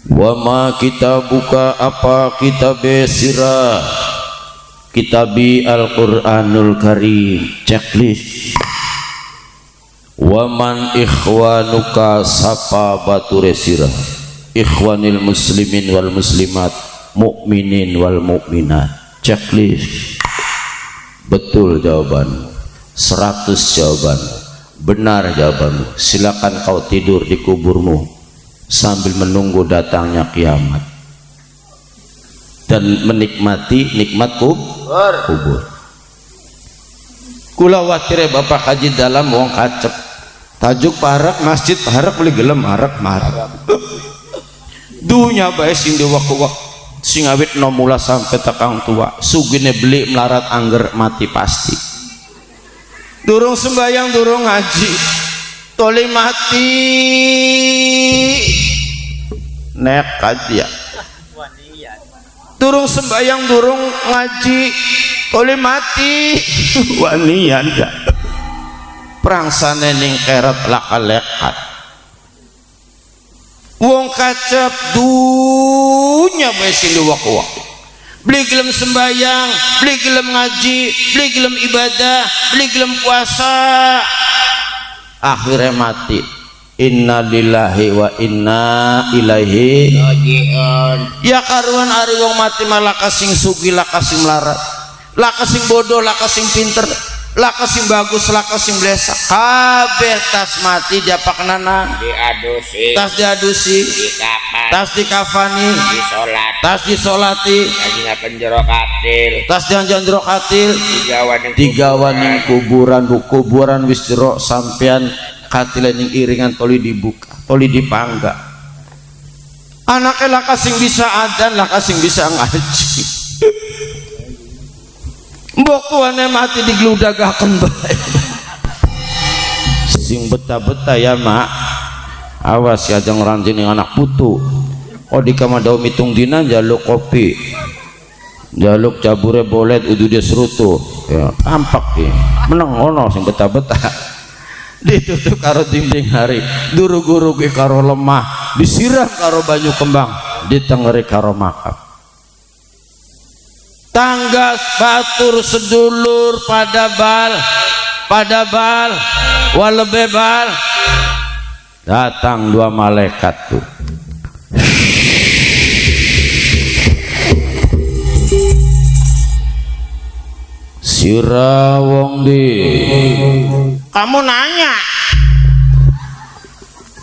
Wa ma kitabuka, apa kitabe sira? Kitabi Al-Qur'anul Karim, checklist. Wa man ikhwanuka, sapa bature sira? Ikhwanil muslimin wal muslimat, mukminin wal mukminat, checklist. Betul jawaban, 100 jawaban, benar jawabanmu. Silakan kau tidur di kuburmu sambil menunggu datangnya kiamat dan menikmati nikmat kubur. Kula watire bapak haji dalam wong kacep tajuk parak masjid parak beli gelem marak dunya bae sing diwak-wak sing awit nom mula sampai tekang tua sugine beli melarat angger mati pasti. Durung sembayang durung ngaji toli mati nekat ya. Durung sembayang durung ngaji toli mati wanian ya. Prangsane ning keret lakalekat wong kacep dunya bae sing diwak-wak beli gelem sembayang, beli gelem ngaji, beli gelem ibadah, beli gelem puasa, akhirnya mati. Inna lillahi wa inna ilaihi raji'un. Ya karuan ari wong mati malah kasing sugi, lah kasing melarat, lah kasing bodoh, lah kasing pinter, lah kasing bagus, lah kasing blesa. Kabeh tas mati diapakenana? Diadusi. Tas diadusi. Dikafan. Tas dikafani. Disolat. Tas disolati. Ngajinya jero katil. Tas jangan jero katil. Digawaning kuburan wis jero sampean katilan yang iringan toli dibuka, toli dipangga. Anaknya lah kasing bisa adan, lah kasing bisa ngaji. Mbok tuane mati digludagaken bae. Sing beta-beta ya mak. Awas ya jangan ranjing anak putu. Oh di kamar daun mitung dina jaluk kopi, jaluk cabure bolet udu dia serutu. Ya tampak ya. Menang ono sing beta-beta. Ditutup karo dinding hari, guru-guru ke karo lemah, disiram karo banyu kembang, ditengeri karo makam. Tangga batur sedulur pada bal walebebal datang dua malaikat tuh. Sira wong di kamu nanya,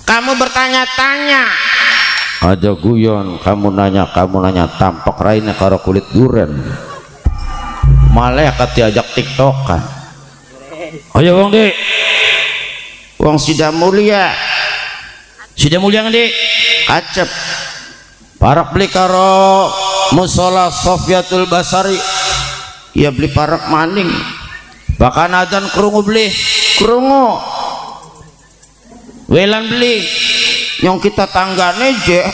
kamu bertanya-tanya aja guyon, kamu nanya tampak raine karo kulit duren malaikat diajak tiktokan. Ayo wong di wong sida mulia ngendi kacep parak beli karo musola Sofyatul Basari. Ya beli parak maning bahkan adzan krungu beli krungu welan beli nyong kita tanggane je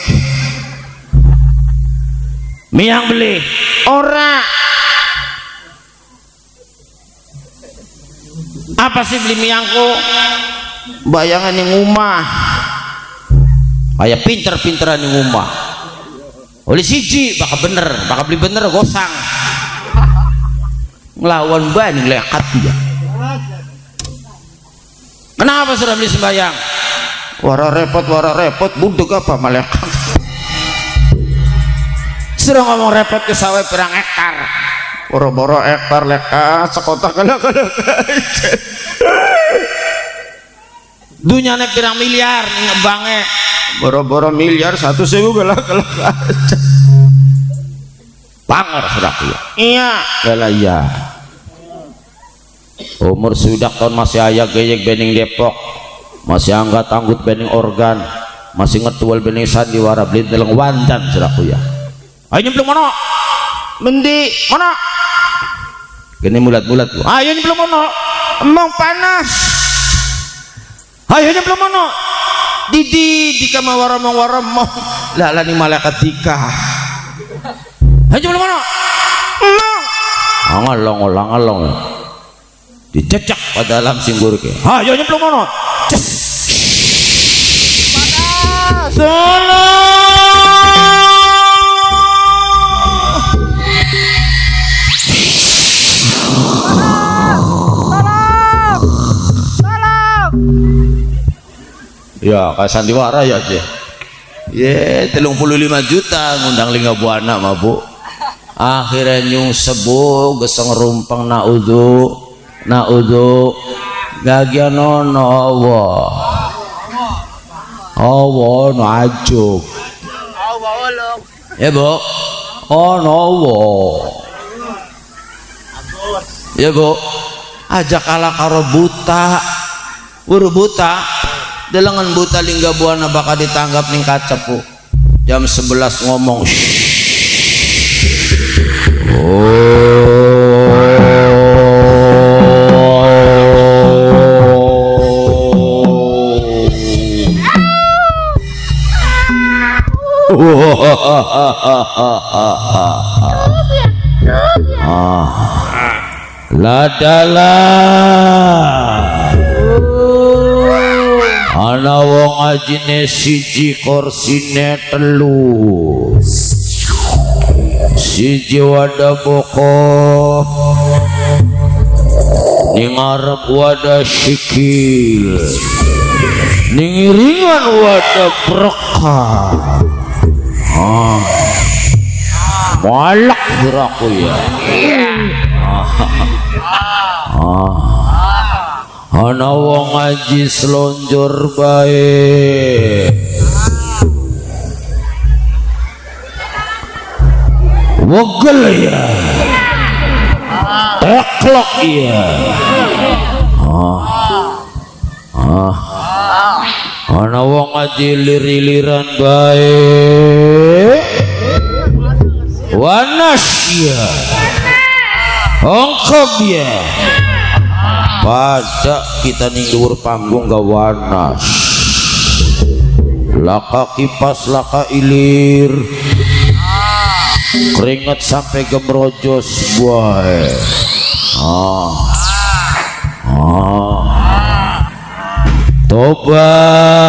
miang beli ora apa sih beli miangku bayangan yang ngumah kayak pinter-pinteran yang ngumah oleh siji bakal beli bener gosang ngelawan banyak lekat dia. Kenapa sudah beli sembayang? Wara repot budek apa malaikat. Sudah ngomong repot ke sawah pirang hektar. Boro-boro hektar lekat sekotak kala dunia nek pirang miliar ning ngebange boro-boro miliar 1.000 kala Panger suraku ya. Iya. Lah iya. Umur sudah tahun masih ayak geyek bening Depok. Masih angkat anggut bening organ. Masih ngetual bening sandiwara beli teleng wandan suraku ya. Ayo nyemplung mana? Mendi mana? Gini mulat-mulat gua. Ayo nyemplung mana? Emang panas. Ayo nyemplung mana? Di kamar waram Lah ning malaikat tika. Ayo nyemplung mana? Emang Ngalong dicecak pada dalam singgur ke. Ayo nyemplung mana? Ces. Salah. Ya kayak sandiwara ya aja. Ye 35 juta ngundang lingga buana mabuk. Akhirnya nyung sebu geseng rumpang naudzu gagianono Allah no ajuk. Ya bu, ya bu, ajak ala karo buta, buru buta. Delengan buta lingga buana bakal ditanggap ning kacep bu. Jam 11 ngomong. Ladalah ana wong ajine siji korsine telu siji wadah boko ning ngarep wadah sikil ning iringan wadah berkah. Malak beraku ya. Ana wong ngaji selonjor bae. Wogel ya. Teklok ya. Ana wong ngaji lir-liran bae. Wanas ya. Ongkob ya. Pada kita ning dhuwur panggung gawanas laka kipas laka ilir keringet sampai gemrojos buah. Tobat.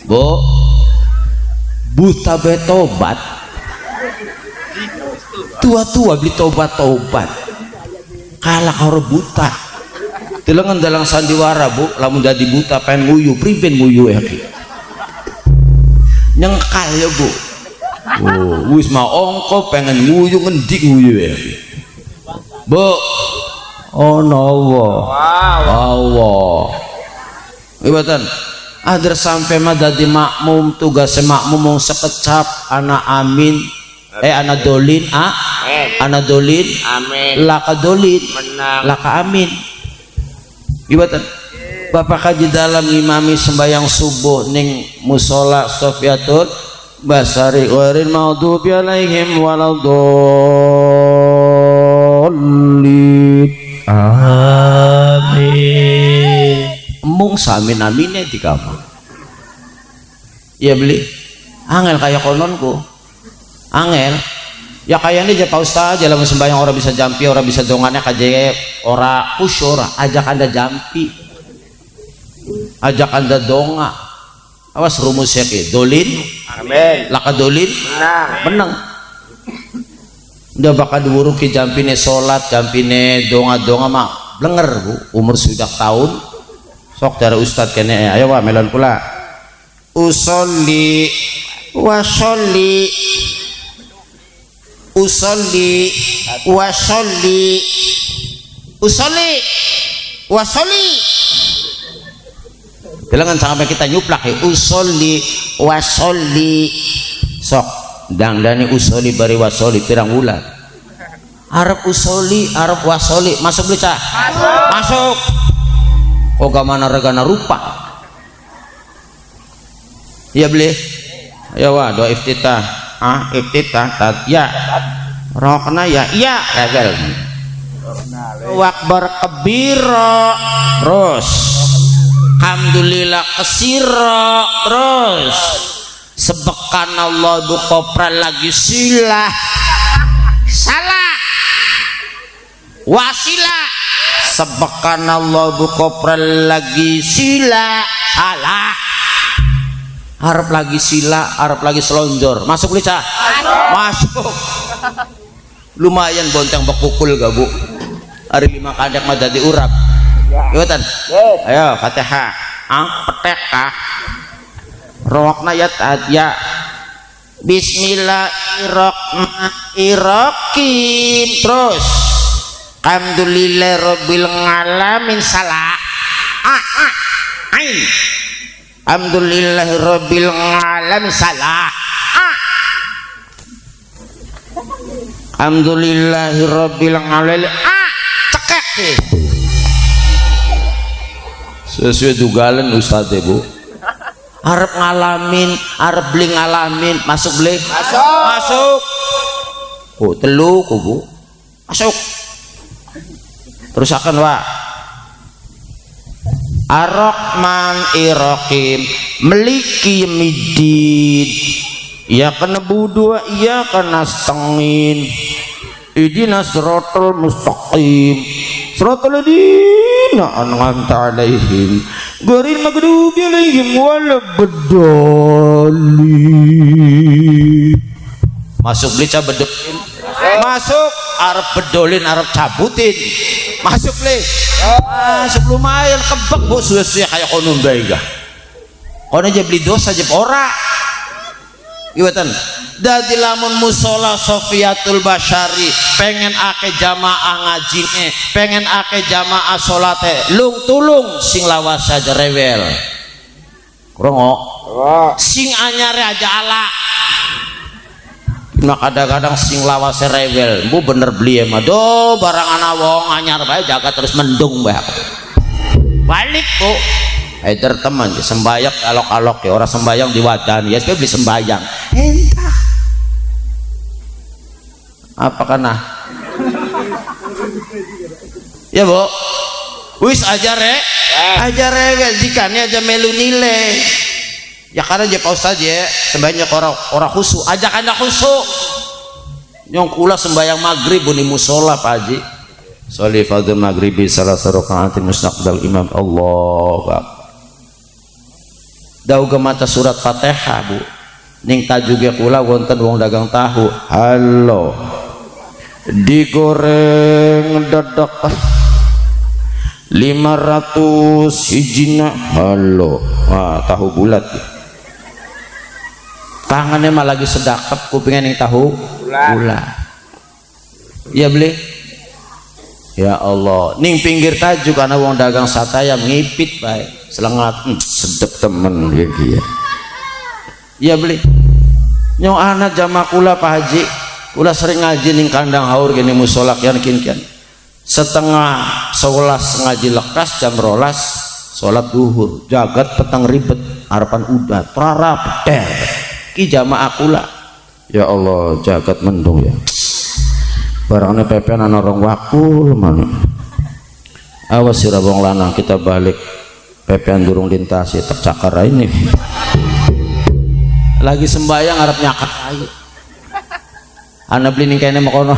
Bu buta betobat tua beli tobat kalah karo buta telengan dalang sandiwara bu lamun dadi buta pengen nguyu priben nguyu ya ki nyengkal ya bu. Wis mau ongko pengen nguyu ngendik nguyu ya ki bu. Allah ibatan agar sampai mah dadi makmum tugasnya makmum mau sekecap anak amin anak dolin anak dolin amin laka dolin menang laka amin gimana bapak kaji dalam imami sembahyang subuh ning musola Sofiatur basari warin maudhubi alaihim waladdallin amin mung samin amine di kamar ya beli angel kayak kononku angel ya kayaknya aja Pak Ustaz jalan sembahyang orang bisa jampi orang bisa dongannya kaje orang kusyur ajak anda jampi ajak anda donga awas rumus ya ke dolin amin laka dolin menang udah bakal diuruk ke jampine sholat jampine donga mah blenger bu umur sudah tahun sok dari ustad kene ayo wa melon pula usolli wasolli wasoli. Bilangan sampai kita nyuplak ya usoli wasoli sok dangdani usoli bari wasoli pirang bulan. Arab usoli Arab wasoli masuk beli cah masuk. Oga mana regana rupa ya beli ya wah doa iftitah iftitah ya rokna ya iya level wakbar kebiro terus alhamdulillah kesiro terus sebekan Allah du kopra lagi silah salah wasilah sebekan Allah bu kopra lagi sila salah harap lagi sila harap lagi selonjor masuk lica masuk lumayan bonteng bekukul gak bu hari 5 kadek mah jadi urap ikutan ayo fatihah petekah rokna ya ya bismillahirrahmanirrahim terus alhamdulillah rabbil ngalamin salah alhamdulillah rabbil ngalamin salah alhamdulillah rabbil ngalamin cekek sesuai dugalan ustaz ibu Arab ngalamin Arab beli ngalamin masuk beli masuk oh telu bu masuk terus akan wa Ar-Rahman Iraqim meliki midid ya kena budua ya kena setengin idinas siratal mustaqim siratal ladina an'amta alaihim ghairil maghdubi alaihim waladdallin masuk beli bedolin masuk Arab bedolin Arab cabutin masuk le masuk lumayan kebek bu sudah kayak konun baik kono aja beli dosa aja ora iwatan dadi lamun musola Sofiatul Basyari pengen ake jamaah ngajine pengen ake jamaah salate lung tulung sing lawas aja rewel krongo sing anyare aja ala nah kadang-kadang sing lawas rewel bu bener beli emang do barang anak wong anyar bae jaga terus mendung bae balik bu Haidar teman sembayang alok-alok ya orang sembayang di wadan ya beli sembayang entah apa kana ya bu wis aja jikannya aja melu nilai ya karena aja paus saja sembayangnya orang khusyuk ajak anda khusyuk nyong kula sembayang maghrib di musola Pak Haji sholli fardhu maghribi salah rakaatin mustaqbal imam Allah dauga maca surat Fatihah bu ning tajuge kula wonten wong dagang tahu halo digoreng dadak 500 hijina halo tahu bulat tangannya mah lagi sedakap kupingnya ning tahu bulat ya beli ya Allah ning pinggir tajuk karena wong dagang satayam ngipit baik selengat sedep temen gitu ya ya beli nyong anak jamaah kula Pak Haji kula sering ngaji ning kandang haur gini musolak yan kian setengah 11 ngaji lekas jam 12 sholat duhur jagat petang ribet harapan udah prara peter ki jamaah kula ya Allah jagat mendung ya barangnya pepen ana orang wakul mana awas sira wong lanang kita balik pepen durung lintasi tercakar ini lagi sembayang arep nyakat air ana beli ning kene makono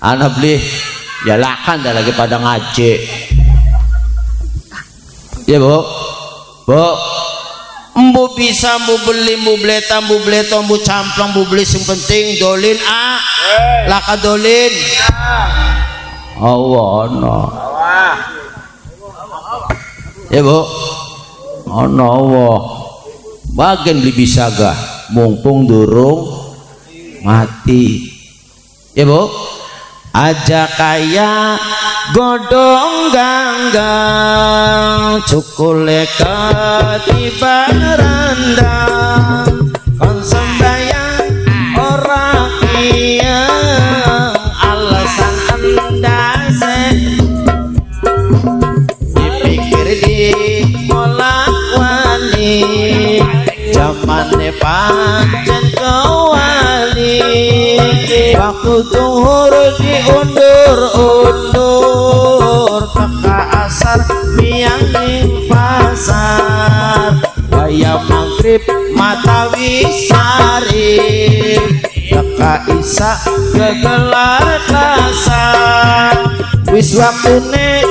ana beli ya lakan dah lagi pada ngaji ya bu embu bisa embu beli embu bleta embu bleto embu camplang embu beli sing penting dolin laka dolin Allah no ya bu ono Allah bagian beli bisa gak mumpung durung mati ya bu aja kaya godong ganggang cukule ketiban rendang kon sembayang ora iya alasan endase dipikir di kolak wali zamane pancen kewali waktu zuhur diundur-undur teka asar miang ning pasar waya maghrib matawi sarip teka isa gegelar kasar wis waktune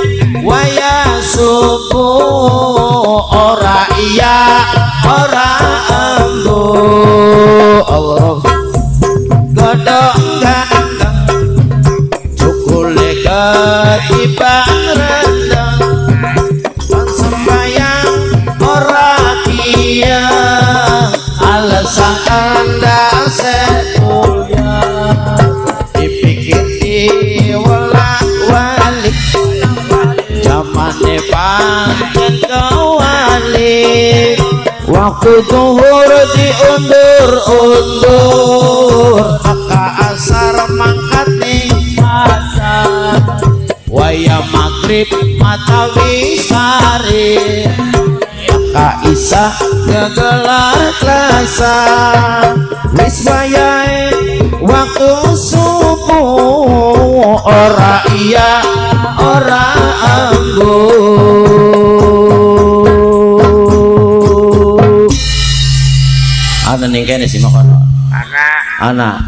waya subuh ora iya ora embu Allah godong ganggang cukule ketiban rendang kon sembayang ora kiyang alasan anda semulia dipikir diwolak-walik zamane pancen kewalik waktu zuhur diundur-undur teka asar mangkat ning pasar waya maghrib matawi sari teka isa gegelar klasa wis wayahe waktu subuh ora iya ora embu ana ning kene sih makono ana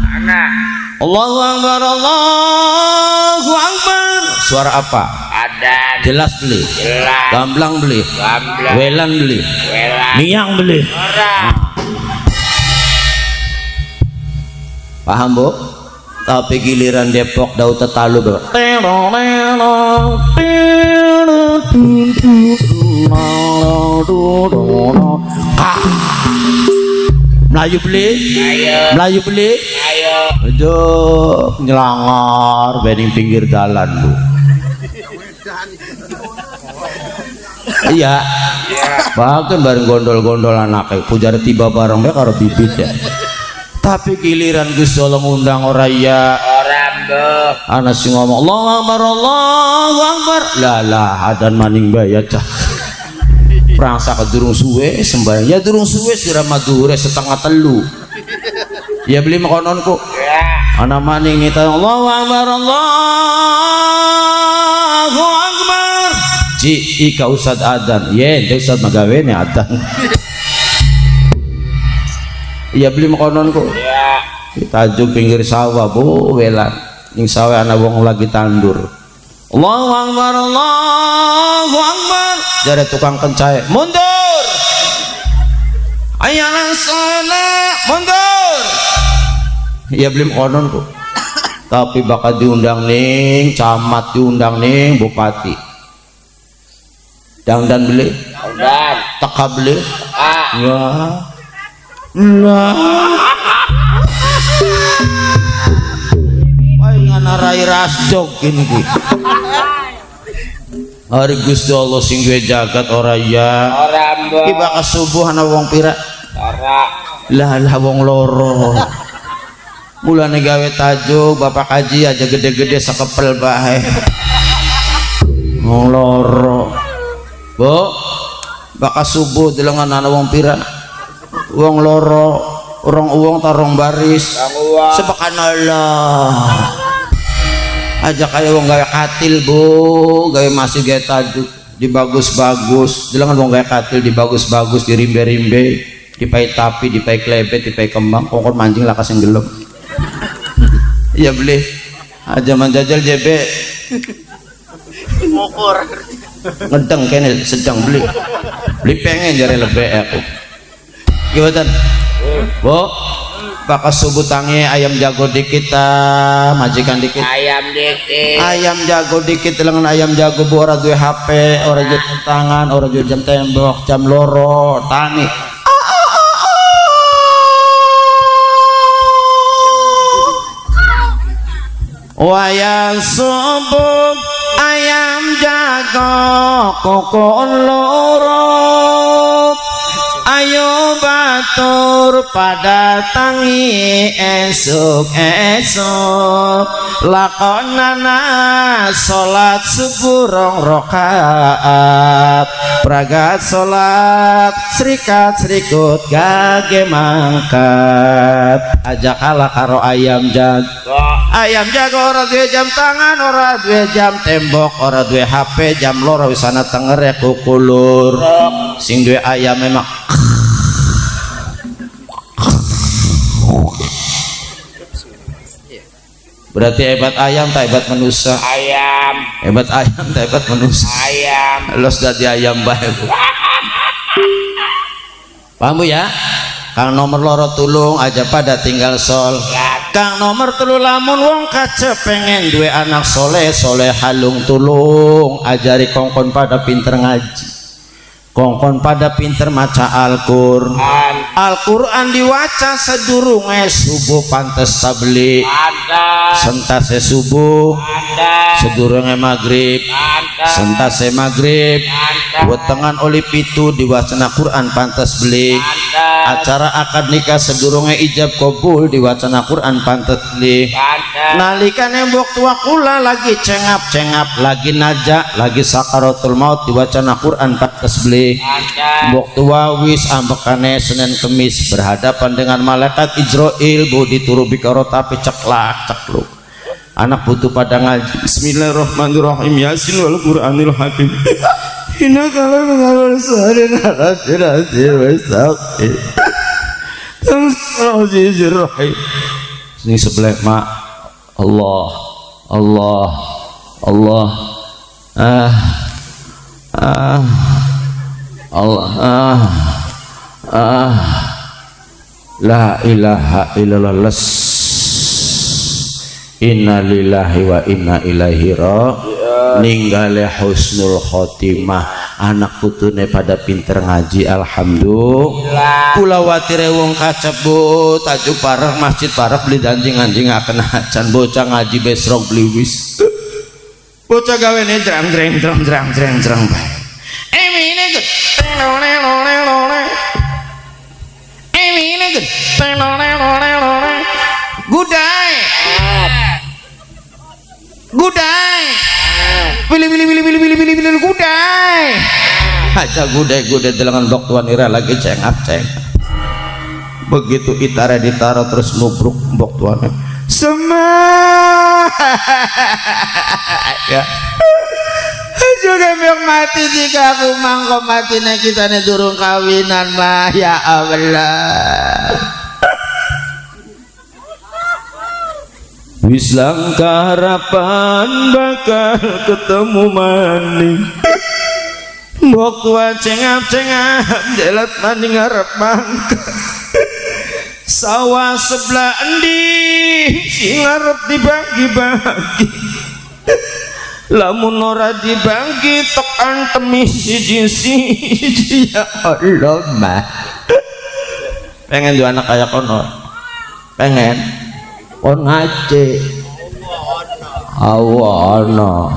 Allahu akbar Allahu akbar suara apa Adan. jelas beli Jelas. gamblang beli Gamblang. welan beli Welan. miang beli Ora. paham bu tapi giliran Depok Daud Tetalu Melayu beli Ayo. Melayu beli Ayo. aduh nyelangar bening pinggir jalan bu iya bahkan bareng gondol-gondol anaknya pujar tiba bareng mereka karo bibit ya tapi giliran Gusti Allah ngundang ora ya Orang bu. ana sing ngomong Allahu akbar Allahu akbar lah adan maning bayat cah prangsa ke durung suwe sembahyang ya durung suwe sira madure setengah telu ya beli makononku Ya. ana maning ngita Allahu akbar Allahu akbar ji ika usad adan yen usad magawe ne adan iya beli makononku Ya. tajuk pinggir sawah bu welan ning sawah ana wong lagi tandur Allahu akbar Allahu akbar jare tukang kencai mundur ayalah salat mundur iya beli makononku tapi bakal diundang ning camat diundang ning bupati dangdan beli Dan. teka beli Ah. ya lah palingan rai rasjog gini ki hari Gusti Allah sing duwe jagat ora ya Orang bu. iki bakal subuh ana wong pira Ora. lah wong loro mulane gawe tajuk bapak kaji aja gede-gede sakepel bae wong loro bu bakal subuh delengan ana wong pira wong loro orang uang tarong baris Orang uang. subhanallah aja kayak wong gawe katil bu gawe masih gawe tajuk dibagus-bagus delengan wong gawe katil dibagus-bagus dirimbe-rimbe dipai tapi dipai klebet dipai kembang kongkon mancing lakas yang gelem iya beli aja menjajal JB Ukur. ngedeng kene sedang beli pengen jare lebih aku gimana bu bakal subuh tangi ayam jago dikit majikan dikit Ayam dikit. ayam jago dikit lengan ayam jago bu ora duwe HP ora duwe jam tangan ora duwe jam tembok jam loro tangi wayang subuh ayam jago kokon loro ayo batur pada tangi esuk-esuk lakonana salat subuh rong rakaat pragat salat serikat serikut gage mangkat ajak kalah karo ayam jago ora duwe jam tangan ora duwe jam tembok ora duwe HP jam loro wisana tenger ya kukulur sing duwe ayam memang berarti hebat ayam tak hebat manusia ayam hebat ayam tak hebat manusia ayam los dadi ayam bae paham Bu ya kang nomor loro tulung aja pada tinggal sol kang nomor telu lamun wong kace pengen duwe anak soleh soleh halung tulung ajari kongkon pada pinter ngaji kongkon pada pinter maca Al-Quran diwaca sedurunge subuh pantes tabli sentase subuh sedurunge maghrib sentase maghrib wetengan oli pitu diwacana Quran pantes beli acara akad nikah sedurunge ijab kabul diwacana Quran pantes beli nalikane mbok tua kula lagi cengap-cengap lagi najak lagi sakaratul maut diwacana Quran pantes beli mbok tua wis ambekane Senin Kemis berhadapan dengan malaikat Israil bu diturubi karo tapi ceklak cekluk anak butuh pada ngaji bismillahirrahmanirrahim yasin wal qur'anil hakim inna kalau mengalur sehari narasir wesaki tamsirrahim ini sebelah mak Allah Allah Allah Allah la ilaha illallah les inna lillahi wa inna ilaihi raji'un ninggale husnul khotimah anak putune pada pinter ngaji alhamdulillah kula watire wong kacebut aju parah masjid parah beli anjing-anjing akan acan bocah ngaji besrok beli wis bocah gawene drang emine good gudai pilih gudai aja gudai delengan bok tuan ira lagi cengap begitu itare ditaro terus nubruk bok tuannya semua ya juga biar mati jika aku mangko mati nek kita ne durung kawinan mah ya Allah wis langkah harapan bakal ketemu maning mbok tua cengap-cengap jelat maning ngarep mangka sawah sebelah endi sing ngarep dibagi-bagi lamun ora dibagi tok antemi siji ya Allah mah pengen dua anak kayak kono pengen kon ngaji awana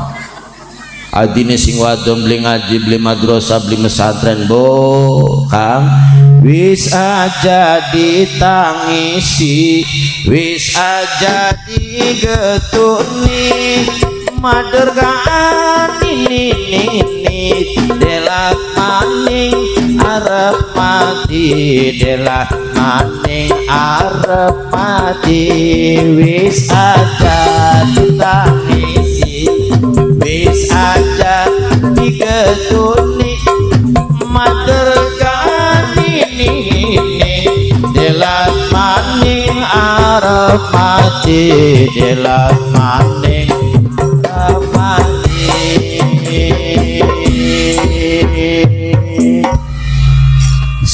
adine sing wadon beli ngaji beli madrasah beli pesantren bo Kang wis aja ditangisi wis aja digetuni madergaan ini delat maning arep mati delat maning arep mati wis aja ditangisi wis aja digetuni madergaan ini delat maning arep mati delat maning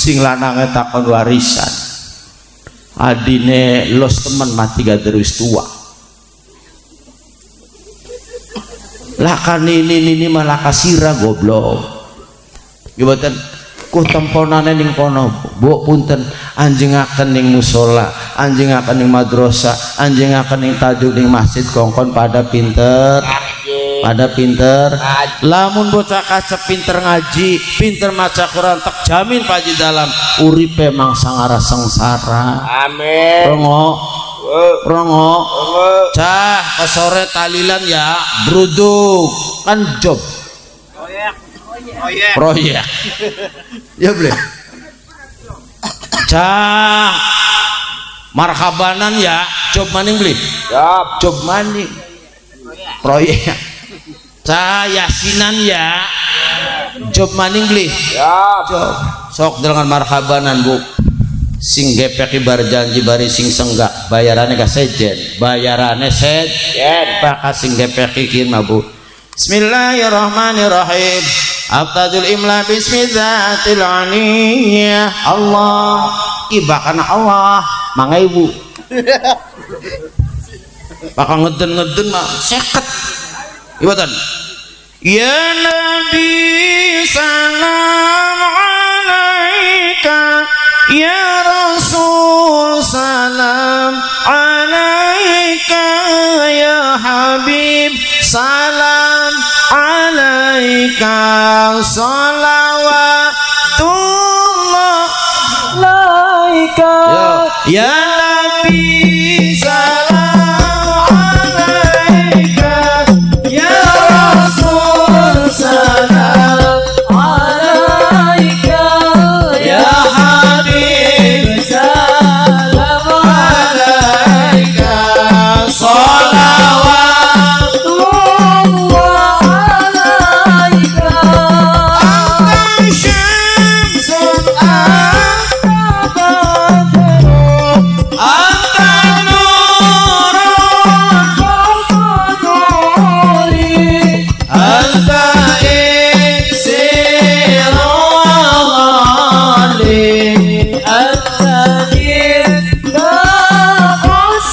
sing lanange takon warisan adine los temen mati gak terus tua lakan ini malah kasira goblok gimana ku temponane ning kono mbok punten anjengaken ning musala anjing akan ning madrasah, anjing akan ning tajuk ning masjid kongkon pada pinter. Pada pinter. Lamun bocah kasep pinter ngaji, pinter maca Quran tak jamin paji dalam uripe mangsa ngara sengsara. Amin. Rongo. Rongo. Cah ke sore talilan ya, bruduk kan job. Proyek. Ya boleh. Cah marhabanan ya, job maning beli. Job maning. Proyek. Cah yasinan ya, job maning beli. Job. Sok dengan marhabanan bu. Sing gepek bar janji bari sing senggak bayarannya ka sejen. Bayarannya sejen. Pak sing gepek kieu mah bu. Bismillahirrahmanirrahim. Abtadul imla bismillatil aliyah. Allah ibakan Allah mangga ibu. Bakal ngeden mah seket. Ibatan. Ya Nabi salam alaika, ya Rasul salam alaika, ya Habib salam alaika, salawatullah alaika, ya Nabi salam alaika, ya Rasul salam alaika, ya Habib salam alaika, salawatullah alaika, anta syamsun anta badrun anta nurun fawqa nuri anta iksirul ghali anta miftahus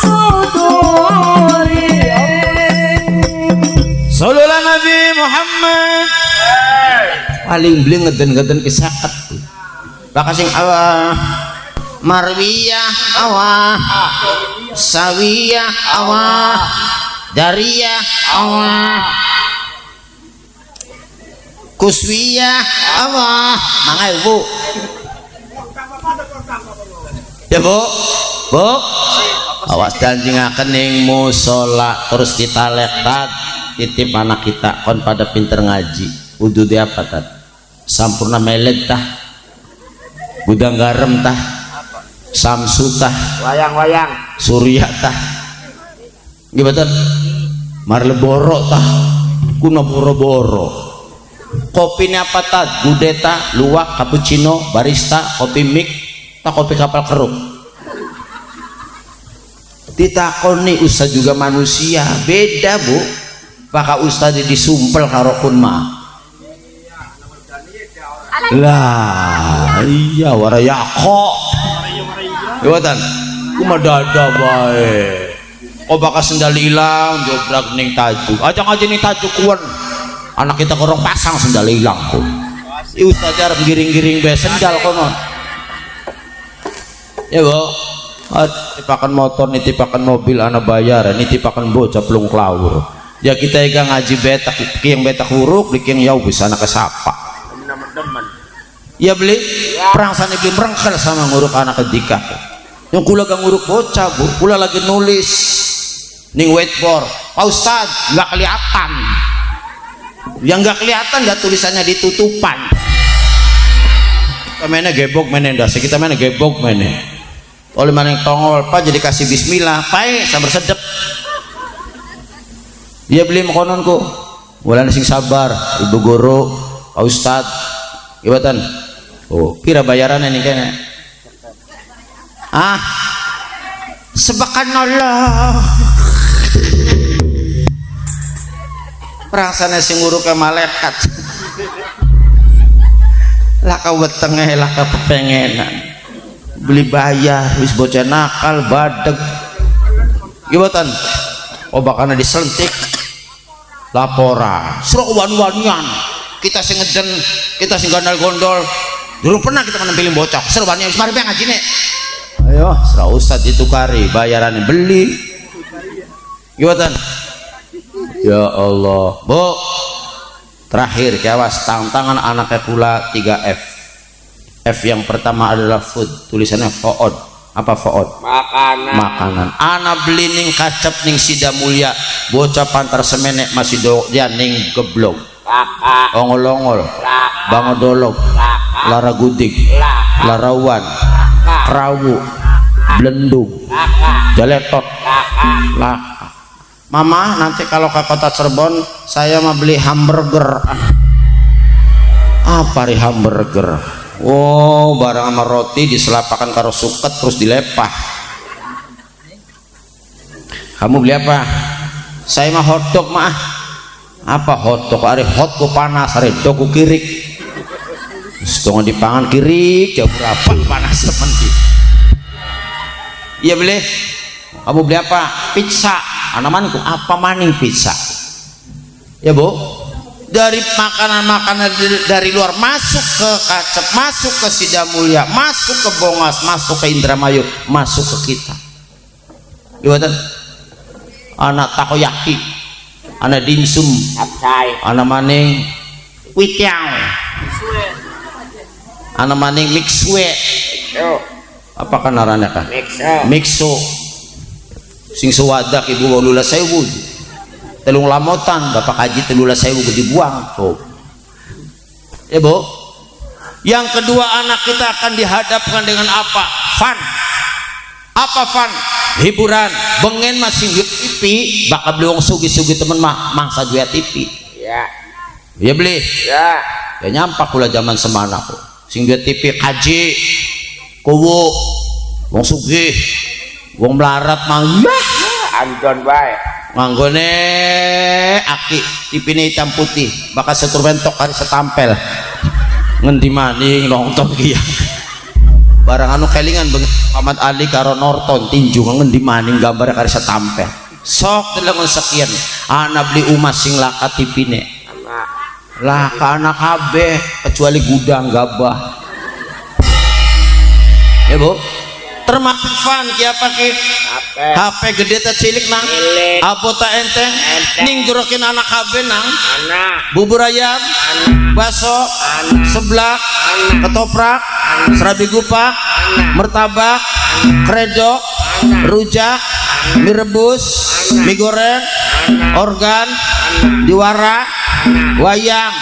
suduri. Sallallahu Nabi Muhammad paling beli ngeden-ngeden kesaket bakal sing awah marwiyah awah sawiyah awah dariyah awah kuswiyah awah mangga bu ya bu awas danjingaken ning musola terus ditalek tat titip anak kita kon pada pinter ngaji udu dia apa tat sampurna melet tah gudang garam tah samsu tah Wayang-wayang. surya tah gimana marleboro tah kuna boro-boro kopinya apa tah gudeta luwak cappuccino barista kopi mik tak kopi kapal keruk ditakoni ustaz juga manusia beda bu maka ustaz disumpel karo kun mah lah iya warayako iwatan kumadada bae kok bakal sendal hilang jobrak ning tajuk aja ning tajuk kuwen anak kita korong pasang sendal hilang kok i ustaz arep giring-giring bae sendal kono ya bu nitipakan motor nitipakan mobil anak bayar nitipakan bocah pelung klaur ya kita ikan ngaji betak yang betak huruf bikin yau bisa anak kesapa ya beli perang sana beli merengkel sama nguruk anak ketika yang kula gak nguruk bocah bu kula lagi nulis ning whiteboard Pak Ustad nggak kelihatan yang nggak kelihatan nggak tulisannya ditutupan kita mainnya gebok mainnya dasar kita mainnya gebok mainnya oleh mana yang tongol pak jadi kasih bismillah pai sabar sedep dia beli makononku bulan sing sabar ibu guru Pak Ustad ibatan oh kira bayaran ini kayaknya sebakanallah perasaan sing nguruk ke malaikat laka wetenge laka pepengenan beli bayar wis bocah nakal badeg gimana oh bakana diselentik laporan serok wan-wanian kita sing ngeden kita sing gondol-gondol dulu pernah kita menampilin bocah serbannya wis mari ngaji nek Ayo, serah ustad ditukari, bayarannya beli. Gimana? Ya Allah, Bu. Terakhir, kawas tangan anaknya pula 3F. F yang pertama adalah food, tulisannya food. Apa food? Makanan. Anak beli ning kacep ning Sida Mulia, bocah pantar semenek masih dia ning geblok. Ongol-ongol, bangodolok, lara gudik, larawan, kerawu, belendung, jaletot, laka. Mama, nanti kalau ke kota Cirebon saya mau beli hamburger. Apa nih hamburger? Oh, barang sama roti diselapakan karo suket terus dilepah. Kamu beli apa? Saya mah hotdog mah. Apa hotdog? Are hot ku panas, are dog ku kirik. Setengah dipangan kirik, jauh berapa panas teman ki. Iya beli. Kamu beli apa? Pizza. Anamanku apa maning pizza? Ya Bu. Dari makanan-makanan dari luar masuk ke Kacep, masuk ke Sida Mulia, masuk ke Bongas, masuk ke Indramayu, masuk ke kita. Gimana? Anak takoyaki, anak dimsum, anak maning witiang, anak maning mixwe. Apa kan naranya kan? Mixo. Sing suwadak ibu walula sewu. Telung lamotan bapak haji telula sewu dibuang tuh. Ya Bu. Yang kedua, anak kita akan dihadapkan dengan apa? Fun. Apa fun? Hiburan. Bengen masih TV, bakal beli wong sugi-sugi temen mah mangsa dua TV. Ya. Ya beli. Ya. Ya nyampak pula zaman semana kok. Sing dua TV kaji, kuwu, wong sugih, wong melarat mah ya. Andon bae. Manggone aki tipine hitam putih bakal setur bentok hari setampel ngendi maning nonton kia barang anu kelingan Muhammad Ali karo Norton tinju ngendi maning gambar hari setampel sok telengon sekian anak beli umas sing laka tipine laka anak kabeh kecuali gudang gabah ya Bu. Termasuk fan kia pakai HP gede ta cilik nang apa ta enteng ning jorokin anak KB nang bubur ayam bakso seblak ketoprak serabi gupak martabak kredok rujak mie rebus mie goreng organ diwara wayang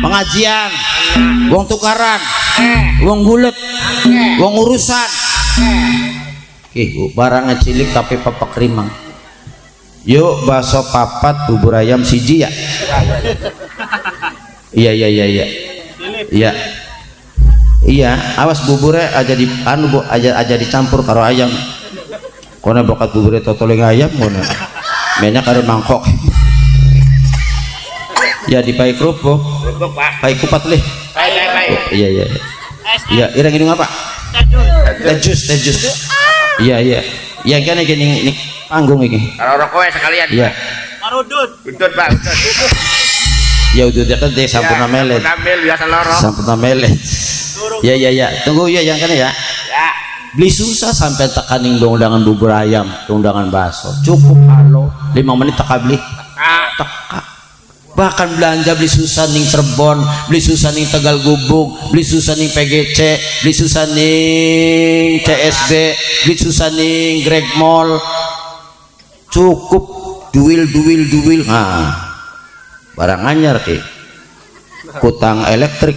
pengajian wong tukaran wong gulet wong urusan. Barangnya cilik tapi papak rimang. Yuk bakso papat bubur ayam siji ya. Iya. Iya, awas buburnya aja di anu aja dicampur karo ayam. Kono bokat buburnya totoleng ayam kono. Banyak karo mangkok. Ya di pai kerupuk. Pai kupat leh. Iya. Iya, ireng ini apa? Tejus. Iya. Iya kan ini panggung ini. Kalau rokoknya sekalian. Iya. Karo udut. Udut, Pak, udut. Ya udut ya kan deh sampurna melet. Biasa loro. Sampurna melet. Iya. Tunggu ya yang kan ya. Ya. Beli susah sampai tekaning undangan bubur ayam, undangan bakso. Cukup halo 5 menit teka beli. Teka. Bahkan belanja beli susah ning Cirebon, beli susah ning Tegal Gubuk, beli susah ning PGC, beli susah ning CSB, beli susah ning Greg Mall. Cukup duil. Nah, barang anyar ki. Kutang elektrik.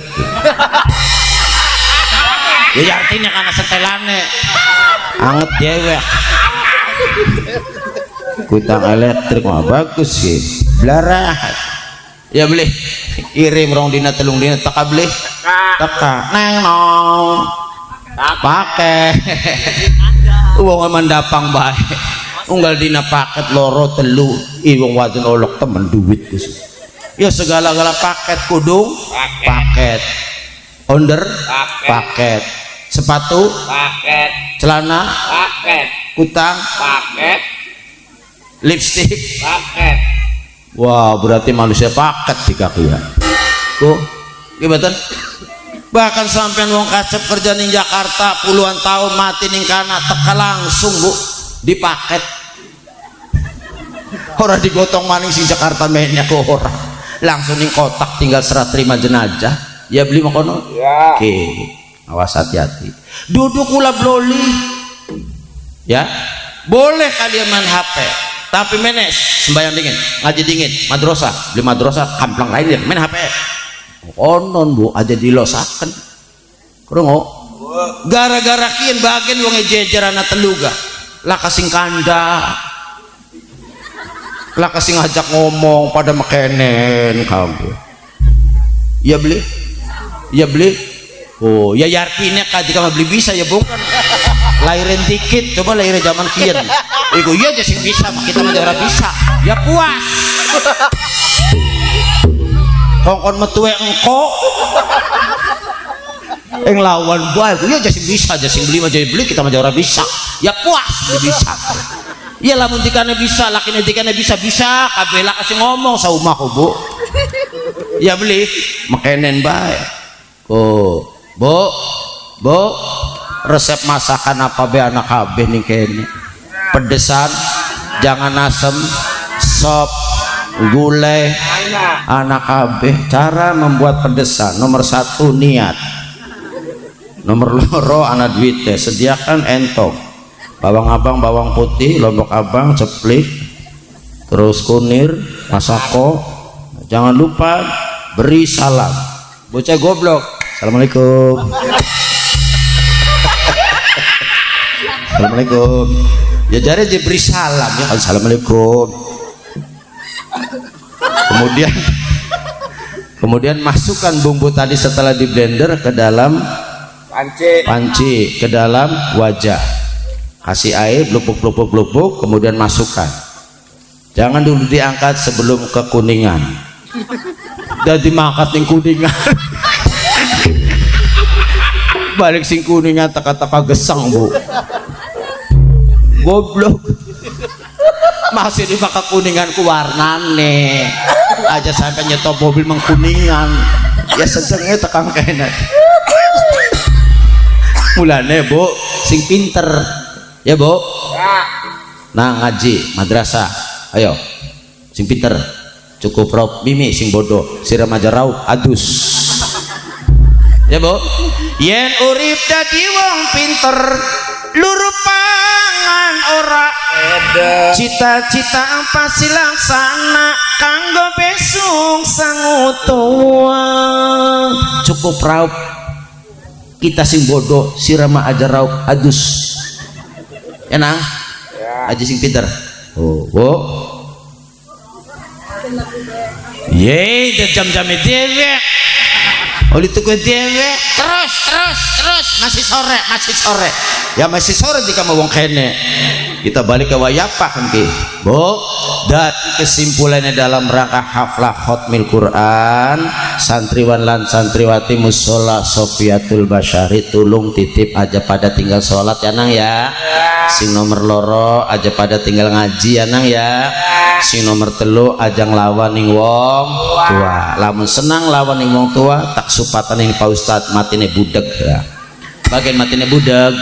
Ya artinya karena setelane anget dewek. Kutang elektrik mah bagus ki. Belarat. Ya beli kirim rong dina telung dina teka beli teka neng nong pakai uang mandapang baik unggal dina paket loro telu iwong wadon olok temen duit ya segala-gala paket kudung paket onder paket sepatu Paket. celana Paket. kutang Paket. lipstik Paket. wah berarti manusia paket di kaki ya kok gimana Bahkan sampean wong kacep kerja ning Jakarta puluhan tahun mati ning kana teka langsung Bu dipaket. Ora digotong maning sing Jakarta mainnya ke orang. Langsung ning kotak tinggal serah terima jenazah. Ya beli makono. Ya. Oke. Awas hati-hati. Duduk kula bloli. Ya. Boleh kalian main HP, tapi menes sembahyang dingin, ngaji dingin, madrasah, beli madrasah kamplang lain ya, main HP. Onon Bu aja dilosaken. Krungu. Gara-gara kian bagian wong jejerana teluga. Lah kasing kanda. Lah kasing ngajak ngomong pada mekenen kamu. Ya beli. Ya beli. Oh, ya yarkine kaji kamu beli bisa ya bukan. Lahirin dikit, coba lahirin zaman kian. Iku iya aja sih bisa, kita mah ora bisa. Ya puas. Kongkon metuwe engko. Eng lawan bae, iya aja sih bisa, aja sing beli mah jadi beli, kita mah ora bisa. Ya puas, beli bisa. Iya lamun dikane bisa, lakine dikane bisa kabeh lah kasih ngomong saumah Bu. Ya beli, mekenen bae. Oh, Bu, resep masakan apa be anak kabeh nih kene? Pedesan, jangan asem, sop, gulai, anak kabeh. Cara membuat pedesan nomor 1 niat, nomor loro anak duit sediakan entong, bawang abang, bawang putih, lombok abang, ceplik, terus kunir, masako. Jangan lupa beri salam. Bocah goblok, assalamualaikum. Assalamualaikum. Ya jare diberi salam ya, assalamualaikum. Kemudian masukkan bumbu tadi setelah di blender ke dalam panci, ke dalam wajan. Kasih air, blubuk, kemudian masukkan. Jangan dulu diangkat sebelum kekuningan. Dan dimangkat yang kuningan. Balik sing kuningan teka-teka gesang Bu. Goblok. Masih dipakai kuningan ku warnane aja sampai nyetop mobil mengkuningan ya sedengnya tekang kena mulane Bu sing pinter ya Bu. Nah ngaji madrasah ayo sing pinter cukup rob mimi sing bodoh siram aja rauh adus ya Bu. Yen urip dadi wong pinter lurupangan ora cita-cita apa silaksana kanggo besok sang utawa cukup raup kita sing bodoh sirama aja raup adus ya nang aja sing pinter. Oh ye jam-jam dewek oleh tuku dewek terus masih sore ya masih sore jika mau wong kene kita balik ke wayapa kan ki Bu. Dan kesimpulannya dalam rangka haflah khotmil Quran santriwan lan santriwati musola Sofiatul Basyari tulung titip aja pada tinggal sholat ya nang ya. Sing nomor loro aja pada tinggal ngaji ya nang ya. Sing nomor telu aja nglawan ning wong tua. Lamun senang lawan ning wong tua tak supatan ning Pak Ustad matine budeg ya. Bagian matine budeg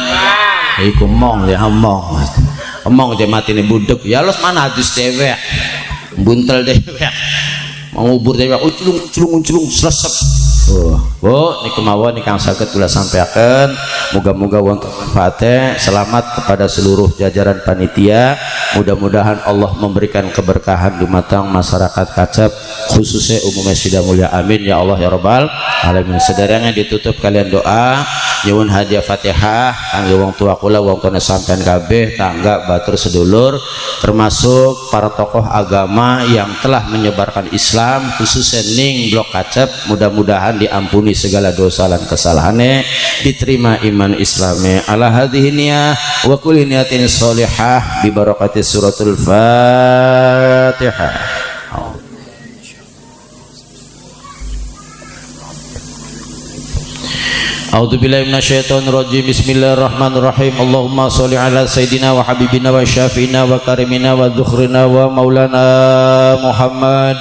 iku mong ya omong aja matine budeg ya los mana hadis dewek buntel dewek mengubur dewek uculung selesep. Bu niku mawon ingkang saged kula sampaikan muga-muga wonten manfaatnya. Selamat kepada seluruh jajaran panitia, mudah-mudahan Allah memberikan keberkahan dumateng masyarakat Kacep khususnya umumnya Sida Mulia amin ya Allah ya Rabbal alamin. Sederhana ditutup kalian doa nyuwun hadiah Fatihah kangge wong tua kula wong tuna sampean kabeh tangga batur sedulur termasuk para tokoh agama yang telah menyebarkan Islam khususnya ning blok Kacep, mudah-mudahan diampuni segala dosa dan kesalahannya, diterima iman Islamnya. Ala hadhihi niyah wa kulli niyatin sholihah bi barakati suratul Fatihah. A'udzu billahi minasyaitonir rajim. Bismillahirrahmanirrahim. Allahumma shalli ala sayidina wa habibina wa syafiina wa karimina wa dzukhrina wa maulana Muhammad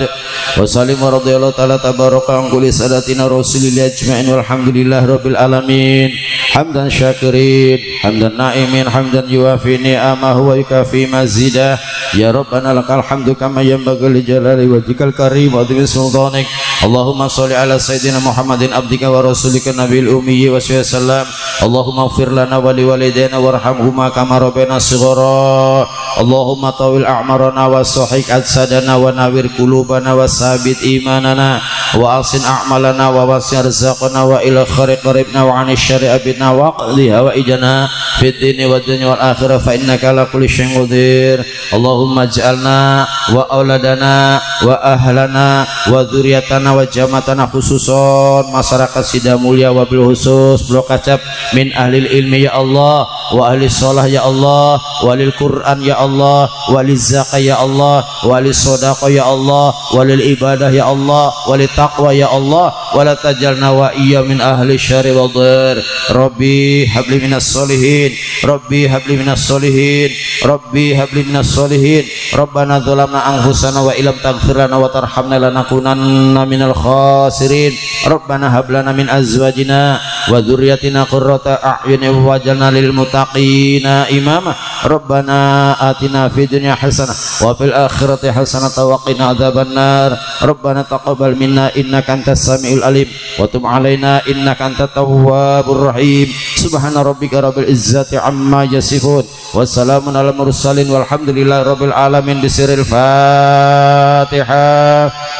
wa sallim wa radhiyallahu ta'ala tabaraka an kulli sadatina rasulillah ajma'in walhamdulillahi rabbil alamin. Hamdan syakirin, hamdan na'imin, hamdan yuwafi ni'amahu wa yukafi mazidah. Ya Rabbana lakal hamdu kama yanbaghi li jalali wajhikal karim wa dhimmi sultanik. Allahumma shalli ala sayidina Muhammadin abdika wa rasulika nabiyil ummi wa sallam. Allahumma ighfir lana wa liwalidayna warhamhuma kama rabbayana shighara. Allahumma tawil a'marana wa sahih ajsadana wa nawir qulubana wa sabit imanana wa asin a'malana wa wasi' rizqana wa ila khairi qaribna wa 'ani syarri abidna wa qli hawaijana fid dini wad dunya wal akhirah fa innaka ala kulli syai'in qadir. Allahumma ij'alna wa auladana wa ahlana wa dzurriyyatana wa jamatana khususon masyarakat Sidamulya wa bil khusus Blok Kacap min ahlil ilmi ya Allah wa ahli sholah ya Allah walil Quran ya Allah walil zakah ya Allah walil sodaqah ya Allah walil ibadah ya Allah walil taqwa ya Allah wala tajalna wa iya min ahli syari wa dhir. Rabbi habli minas solihin, Rabbi habli minas solihin, Rabbi habli minas solihin. Rabbana dzalamna anfusana wa ilam taghfir lana wa tarhamna lanakunanna minal khasirin. Rabbana hab lana min azwajina wa dzurriyyatina qurrata a'yunin waj'alna lil muttaqina imama. Rabbana atina fid dunya hasanah wa fil akhirati hasanah wa qina adzabannar. Rabbana taqabbal minna innaka antas samiul alim wa tub alaina innaka antat tawwabur rahim. Subhana rabbika rabbil izzati amma yasifun wa salamun alal mursalin walhamdulillahi rabbil alamin. Bisiril Fatihah.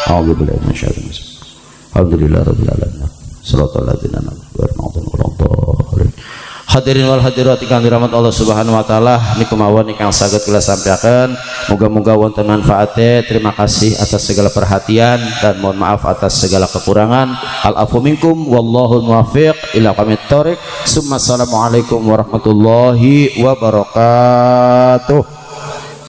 A'udzu billahi minasyaitonir rajim. Alhamdulillah rabbil alamin. Shiratal ladzina an'amta 'alaihim. Hadirin wal hadirat ingkang dirahmat Allah Subhanahu wa taala, niku mawon ingkang saged kula sampaikan. Moga-moga wonten manfaatnya. Terima kasih atas segala perhatian dan mohon maaf atas segala kekurangan. Al-afu minkum wallahu muwaffiq ila aqwamit thoriq. Assalamualaikum warahmatullahi wabarakatuh.